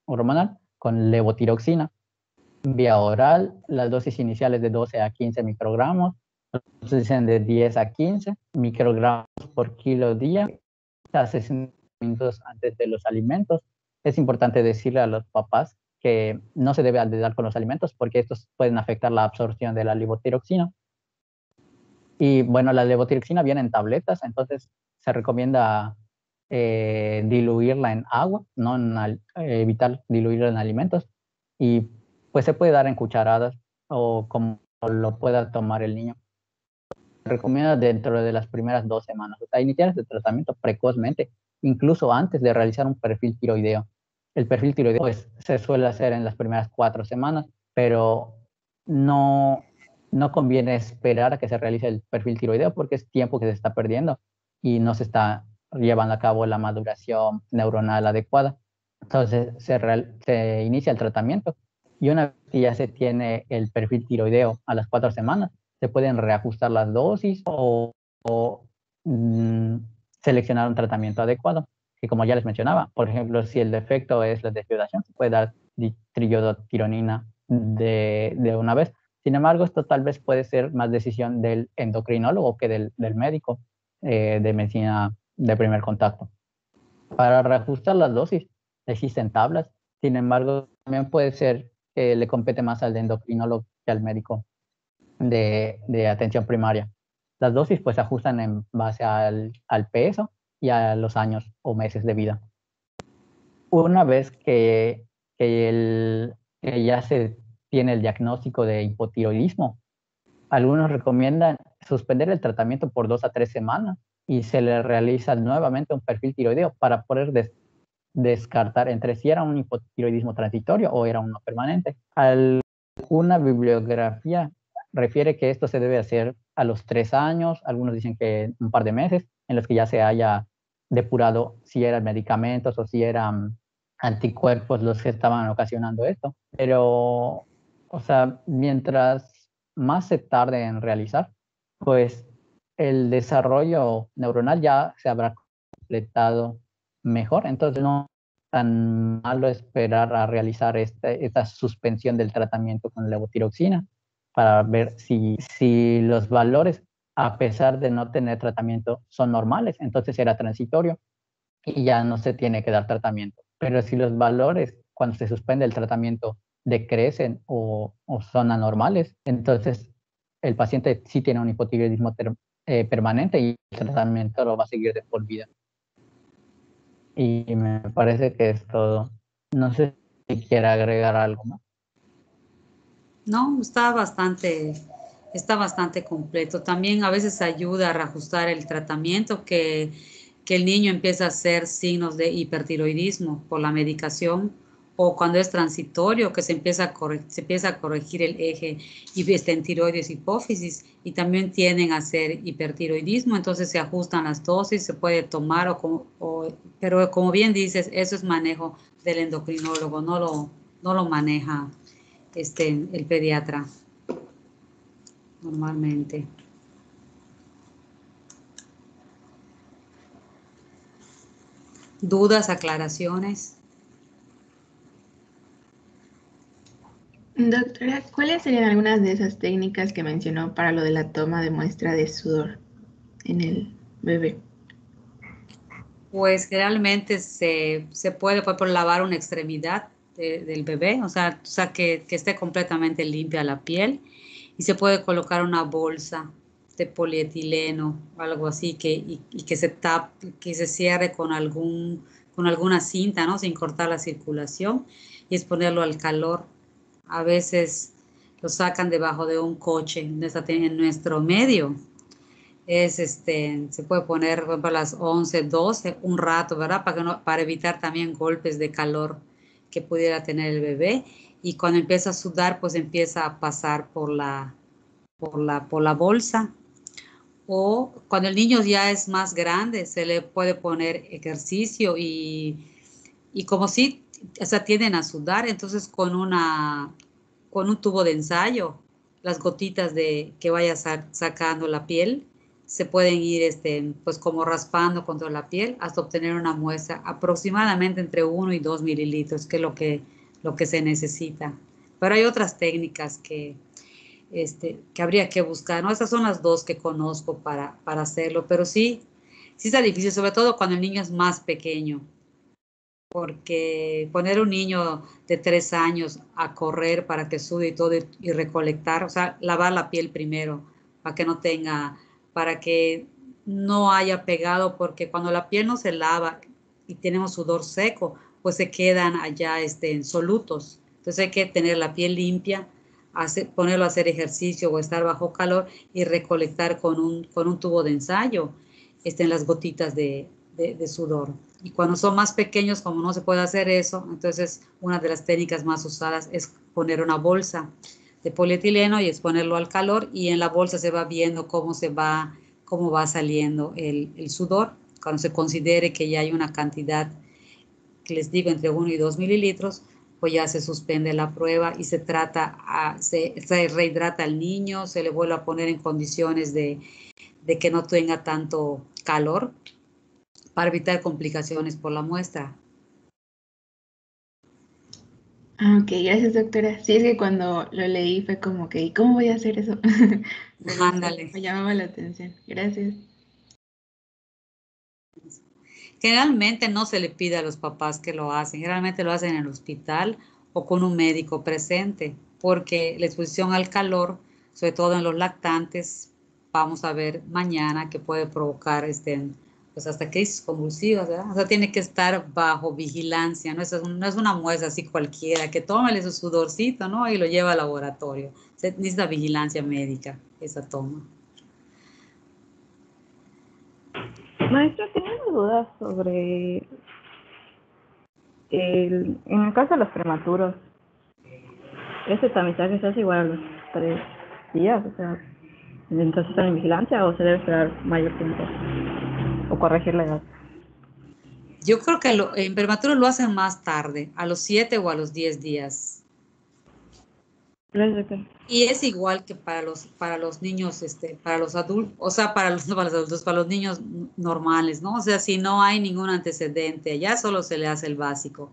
Speaker 1: hormonal con levotiroxina. Vía oral, las dosis iniciales de 12 a 15 microgramos, se dicen de 10 a 15 microgramos por kilo día, a 60 minutos antes de los alimentos. Es importante decirle a los papás que no se debe dar con los alimentos porque estos pueden afectar la absorción de la levotiroxina. Y bueno, la levotiroxina viene en tabletas, entonces se recomienda diluirla en agua, no evitar diluirla en alimentos. Y pues se puede dar en cucharadas o como lo pueda tomar el niño. Se recomienda dentro de las primeras 2 semanas, o sea, iniciar este tratamiento precozmente, incluso antes de realizar un perfil tiroideo. El perfil tiroideo pues, se suele hacer en las primeras 4 semanas, pero no, no conviene esperar a que se realice el perfil tiroideo porque es tiempo que se está perdiendo y no se está llevando a cabo la maduración neuronal adecuada. Entonces se inicia el tratamiento y una vez que ya se tiene el perfil tiroideo a las 4 semanas, se pueden reajustar las dosis o seleccionar un tratamiento adecuado. Que como ya les mencionaba, por ejemplo, si el defecto es la deshidratación, se puede dar triiodotironina de una vez. Sin embargo, esto tal vez puede ser más decisión del endocrinólogo que del médico de medicina de primer contacto. Para reajustar las dosis existen tablas, sin embargo, también puede ser que le compete más al endocrinólogo que al médico de atención primaria. Las dosis pues se ajustan en base al peso y a los años o meses de vida. Una vez que ya se tiene el diagnóstico de hipotiroidismo, algunos recomiendan suspender el tratamiento por 2 a 3 semanas y se le realiza nuevamente un perfil tiroideo para poder descartar entre si era un hipotiroidismo transitorio o era uno permanente. Alguna bibliografía refiere que esto se debe hacer a los 3 años, algunos dicen que un par de meses, en los que ya se haya depurado si eran medicamentos o si eran anticuerpos los que estaban ocasionando esto. Pero, o sea, mientras más se tarde en realizar, pues el desarrollo neuronal ya se habrá completado mejor. Entonces no es tan malo esperar a realizar esta suspensión del tratamiento con levotiroxina para ver si los valores, a pesar de no tener tratamiento, son normales. Entonces era transitorio y ya no se tiene que dar tratamiento. Pero si los valores, cuando se suspende el tratamiento, decrecen o son anormales, entonces el paciente sí tiene un hipotiroidismo permanente y el tratamiento lo va a seguir de por vida. Y me parece que es todo. No sé si quiera agregar algo más.
Speaker 2: No, está bastante completo. También a veces ayuda a reajustar el tratamiento que el niño empieza a hacer signos de hipertiroidismo por la medicación, o cuando es transitorio, que se empieza a corregir el eje en tiroides hipófisis, y también tienden a hacer hipertiroidismo. Entonces se ajustan las dosis, se puede tomar, pero como bien dices, eso es manejo del endocrinólogo, no lo maneja el pediatra normalmente. ¿Dudas, aclaraciones?
Speaker 5: Doctora, ¿cuáles serían algunas de esas técnicas que mencionó para lo de la toma de muestra de sudor en el bebé?
Speaker 2: Pues generalmente se puede, por ejemplo, lavar una extremidad del bebé, o sea que esté completamente limpia la piel, y se puede colocar una bolsa de polietileno o algo así y que se tape, que se cierre con alguna cinta, ¿no? Sin cortar la circulación, y exponerlo al calor. A veces lo sacan debajo de un coche en nuestro medio. Se puede poner, por ejemplo, a las 11, 12, un rato, ¿verdad? Para evitar también golpes de calor que pudiera tener el bebé. Y cuando empieza a sudar, pues empieza a pasar por la bolsa. O cuando el niño ya es más grande, se le puede poner ejercicio y como si, o sea, tienden a sudar, entonces con un tubo de ensayo, las gotitas que vaya sacando la piel, se pueden ir, pues como raspando contra la piel hasta obtener una muestra aproximadamente entre 1 y 2 mililitros, que es lo que se necesita. Pero hay otras técnicas que habría que buscar, ¿no? Estas son las dos que conozco para hacerlo, pero sí está difícil, sobre todo cuando el niño es más pequeño, porque poner un niño de 3 años a correr para que sude y todo y recolectar, o sea, lavar la piel primero para que no haya pegado, porque cuando la piel no se lava y tenemos sudor seco, pues se quedan allá solutos. Entonces hay que tener la piel limpia, ponerlo a hacer ejercicio o estar bajo calor y recolectar con un tubo de ensayo las gotitas de sudor. Y cuando son más pequeños, como no se puede hacer eso, entonces una de las técnicas más usadas es poner una bolsa de polietileno y exponerlo al calor, y en la bolsa se va viendo cómo va saliendo el sudor. Cuando se considere que ya hay una cantidad, que les digo, entre 1 y 2 mililitros, pues ya se suspende la prueba y se rehidrata al niño, se le vuelve a poner en condiciones de que no tenga tanto calor, para evitar complicaciones por la muestra.
Speaker 5: Ok, gracias, doctora. Sí, es que cuando lo leí fue como que, ¿y cómo voy a hacer eso? Pero
Speaker 2: Ándale.
Speaker 5: me llamaba la atención. Gracias.
Speaker 2: Generalmente no se le pide a los papás que lo hacen, generalmente lo hacen en el hospital o con un médico presente, porque la exposición al calor, sobre todo en los lactantes, vamos a ver mañana que puede provocar pues hasta crisis convulsivas, ¿verdad? O sea, tiene que estar bajo vigilancia, no es una muestra así cualquiera, que tómale su sudorcito, ¿no? Y lo lleva al laboratorio. Se necesita vigilancia médica, esa toma.
Speaker 6: Maestro, tenía una duda sobre en el caso de los prematuros, ¿ese tamizaje se hace igual a los 3 días? O sea, entonces están en vigilancia o se debe esperar mayor tiempo o corregir la edad.
Speaker 2: Yo creo que en prematuro lo hacen más tarde, a los 7 o a los 10 días.
Speaker 6: Gracias, doctor.
Speaker 2: Y es igual que para los niños, para los adultos, o sea, no para los adultos, para los niños normales, ¿no? O sea, si no hay ningún antecedente, ya solo se le hace el básico.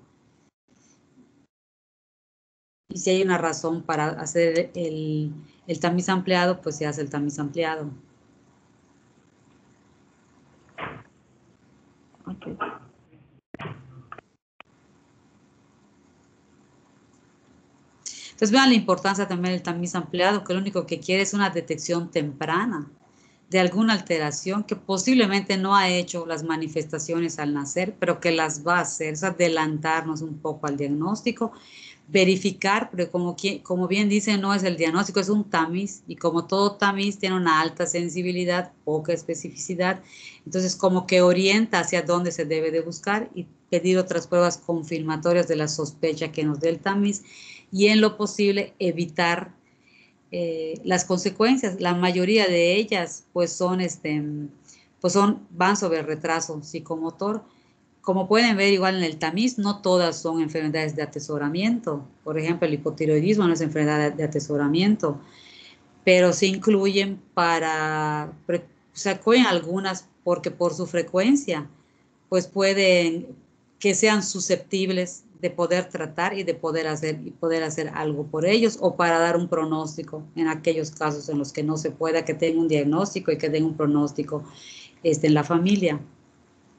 Speaker 2: Y si hay una razón para hacer el tamiz ampliado, pues se hace el tamiz ampliado.
Speaker 6: Ok.
Speaker 2: Entonces vean la importancia también del tamiz ampliado, que lo único que quiere es una detección temprana de alguna alteración que posiblemente no ha hecho las manifestaciones al nacer, pero que las va a hacer, es adelantarnos un poco al diagnóstico, verificar, pero como bien dice, no es el diagnóstico, es un tamiz, y como todo tamiz tiene una alta sensibilidad, poca especificidad, entonces como que orienta hacia dónde se debe de buscar y pedir otras pruebas confirmatorias de la sospecha que nos dé el tamiz, y en lo posible evitar las consecuencias. La mayoría de ellas pues van sobre el retraso psicomotor. Como pueden ver igual en el tamiz, no todas son enfermedades de atesoramiento. Por ejemplo, el hipotiroidismo no es enfermedad de atesoramiento, pero se incluyen se incluyen algunas porque por su frecuencia pues pueden que sean susceptibles de poder tratar y de poder hacer algo por ellos, o para dar un pronóstico en aquellos casos en los que no se pueda, que tenga un diagnóstico y que tenga un pronóstico en la familia.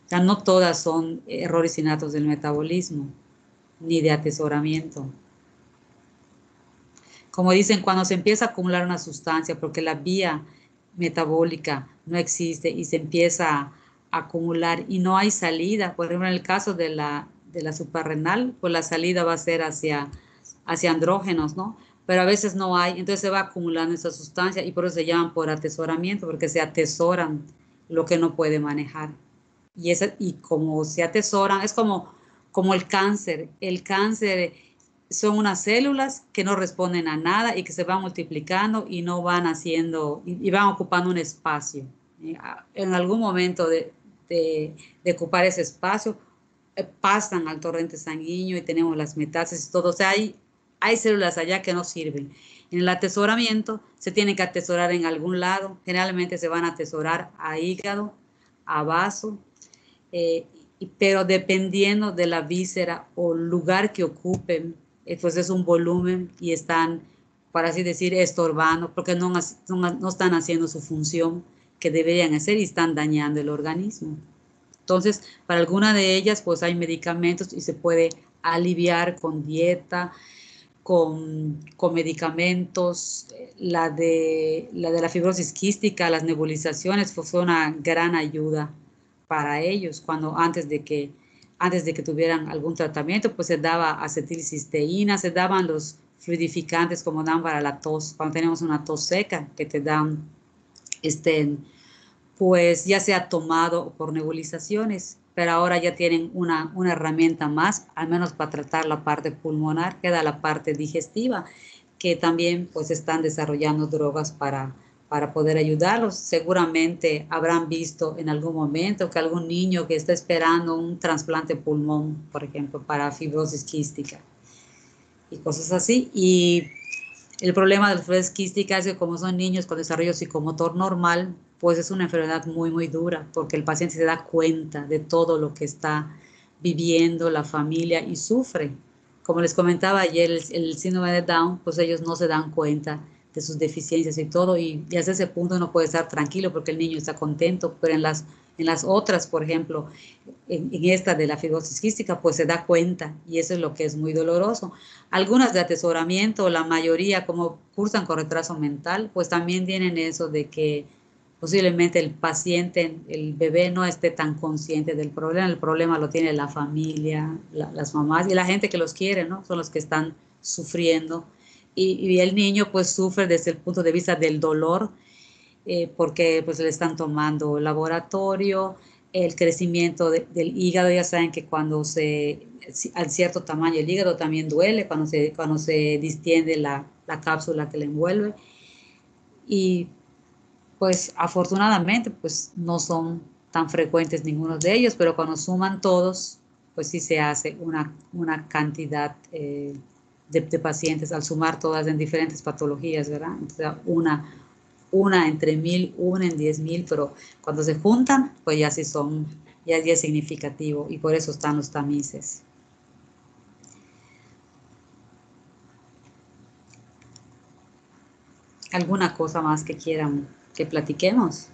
Speaker 2: O sea, no todas son errores innatos del metabolismo ni de atesoramiento. Como dicen, cuando se empieza a acumular una sustancia porque la vía metabólica no existe y se empieza a acumular y no hay salida, por ejemplo, en el caso de la suprarrenal, pues la salida va a ser hacia andrógenos, ¿no? Pero a veces no hay, entonces se va acumulando esa sustancia y por eso se llaman por atesoramiento, porque se atesoran lo que no puede manejar. Y como se atesoran, es como el cáncer. El cáncer son unas células que no responden a nada y que se van multiplicando y no van haciendo, y van ocupando un espacio. En algún momento de ocupar ese espacio, pasan al torrente sanguíneo y tenemos las metástasis, todo. O sea, hay células allá que no sirven. En el atesoramiento se tienen que atesorar en algún lado. Generalmente se van a atesorar a hígado, a vaso, pero dependiendo de la víscera o lugar que ocupen, pues es un volumen y están, por así decir, estorbando, porque no están haciendo su función que deberían hacer y están dañando el organismo. Entonces, para alguna de ellas, pues hay medicamentos y se puede aliviar con dieta, con medicamentos. La de la fibrosis quística, las nebulizaciones, pues fue una gran ayuda para ellos antes de que tuvieran algún tratamiento, pues se daba acetilcisteína, se daban los fluidificantes como dan para la tos, cuando tenemos una tos seca, que te dan pues ya sea tomado por nebulizaciones, pero ahora ya tienen una herramienta más, al menos para tratar la parte pulmonar, queda la parte digestiva, que también pues están desarrollando drogas para poder ayudarlos. Seguramente habrán visto en algún momento que algún niño que está esperando un trasplante de pulmón, por ejemplo, para fibrosis quística y cosas así. Y el problema de la fibrosis quística es que como son niños con desarrollo psicomotor normal, pues es una enfermedad muy, muy dura, porque el paciente se da cuenta de todo lo que está viviendo la familia y sufre. Como les comentaba ayer, el síndrome de Down, pues ellos no se dan cuenta de sus deficiencias y todo, y hasta ese punto uno puede estar tranquilo porque el niño está contento, pero en las otras, por ejemplo, en esta de la fibrosis quística, pues se da cuenta, y eso es lo que es muy doloroso. Algunas de atesoramiento, la mayoría como cursan con retraso mental, pues también tienen eso de que posiblemente el paciente, el bebé no esté tan consciente del problema. El problema lo tiene la familia, las mamás y la gente que los quiere, ¿no? Son los que están sufriendo. Y el niño pues sufre desde el punto de vista del dolor, porque pues le están tomando laboratorio, el crecimiento del hígado. Ya saben que cuando al cierto tamaño el hígado también duele, cuando se distiende la cápsula que le envuelve. Y pues afortunadamente pues no son tan frecuentes ninguno de ellos, pero cuando suman todos, pues sí se hace una cantidad de pacientes al sumar todas en diferentes patologías, ¿verdad? Entonces, una entre 1000, una en 10.000, pero cuando se juntan, pues ya sí son, ya es significativo y por eso están los tamices. ¿Alguna cosa más que quieran que platiquemos?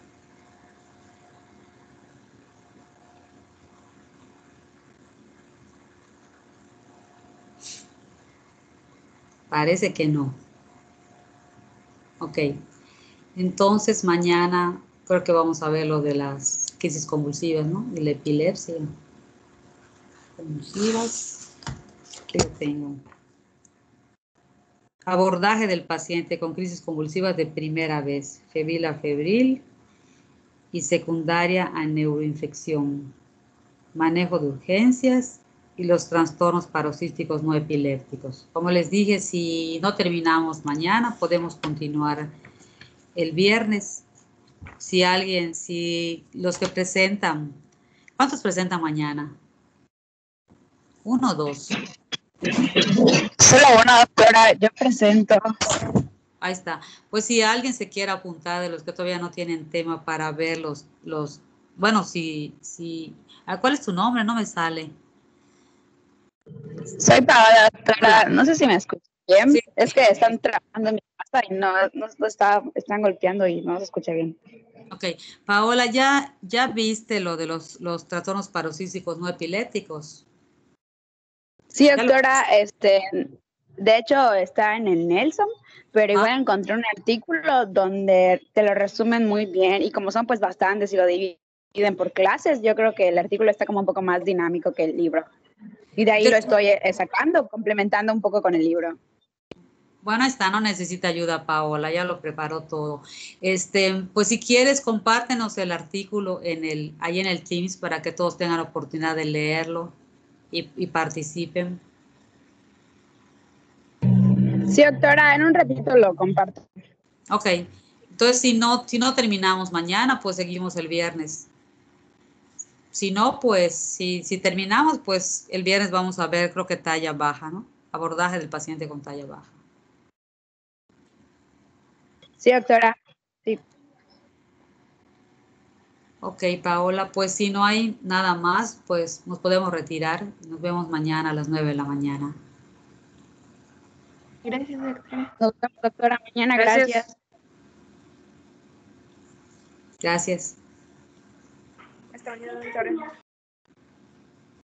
Speaker 2: Parece que no. Ok. Entonces mañana creo que vamos a ver lo de las crisis convulsivas, ¿no? Y la epilepsia. Convulsivas. Aquí lo tengo. Abordaje del paciente con crisis convulsivas de primera vez. Febril a febril y secundaria a neuroinfección. Manejo de urgencias y los trastornos paroxísticos no epilépticos. Como les dije, si no terminamos mañana, podemos continuar el viernes. Si los que presentan, ¿cuántos presentan mañana? ¿Uno o dos?
Speaker 7: Solo una, doctora, yo presento.
Speaker 2: Ahí está. Pues si alguien se quiere apuntar de los que todavía no tienen tema para ver bueno, ¿cuál es tu nombre? No me sale.
Speaker 7: Soy Paola, doctora. No sé si me escuchan bien.
Speaker 2: Sí.
Speaker 7: Es que están trabajando en mi casa y no están golpeando y no se escucha bien.
Speaker 2: Ok. Paola, ¿ya viste lo de los trastornos paroxísticos no epilépticos?
Speaker 7: Sí, doctora, de hecho está en el Nelson, pero igual encontré un artículo donde te lo resumen muy bien y como son pues bastantes y lo dividen por clases, yo creo que el artículo está como un poco más dinámico que el libro. Y de ahí lo estoy sacando, complementando un poco con el libro.
Speaker 2: Bueno, no necesita ayuda, Paola, ya lo preparó todo. Pues si quieres, compártenos el artículo ahí en el Teams para que todos tengan la oportunidad de leerlo y participen.
Speaker 7: Sí, doctora, en un ratito lo comparto.
Speaker 2: Ok, entonces si no terminamos mañana, pues seguimos el viernes. Si no, pues si terminamos, pues el viernes vamos a ver, creo que talla baja, ¿no? Abordaje del paciente con talla baja.
Speaker 7: Sí, doctora. Sí.
Speaker 2: Ok, Paola, pues si no hay nada más, pues nos podemos retirar. Nos vemos mañana a las 9 de la mañana.
Speaker 5: Gracias, doctora.
Speaker 7: Nos vemos, doctora, mañana. Gracias.
Speaker 2: Gracias.
Speaker 7: Hasta mañana, doctora.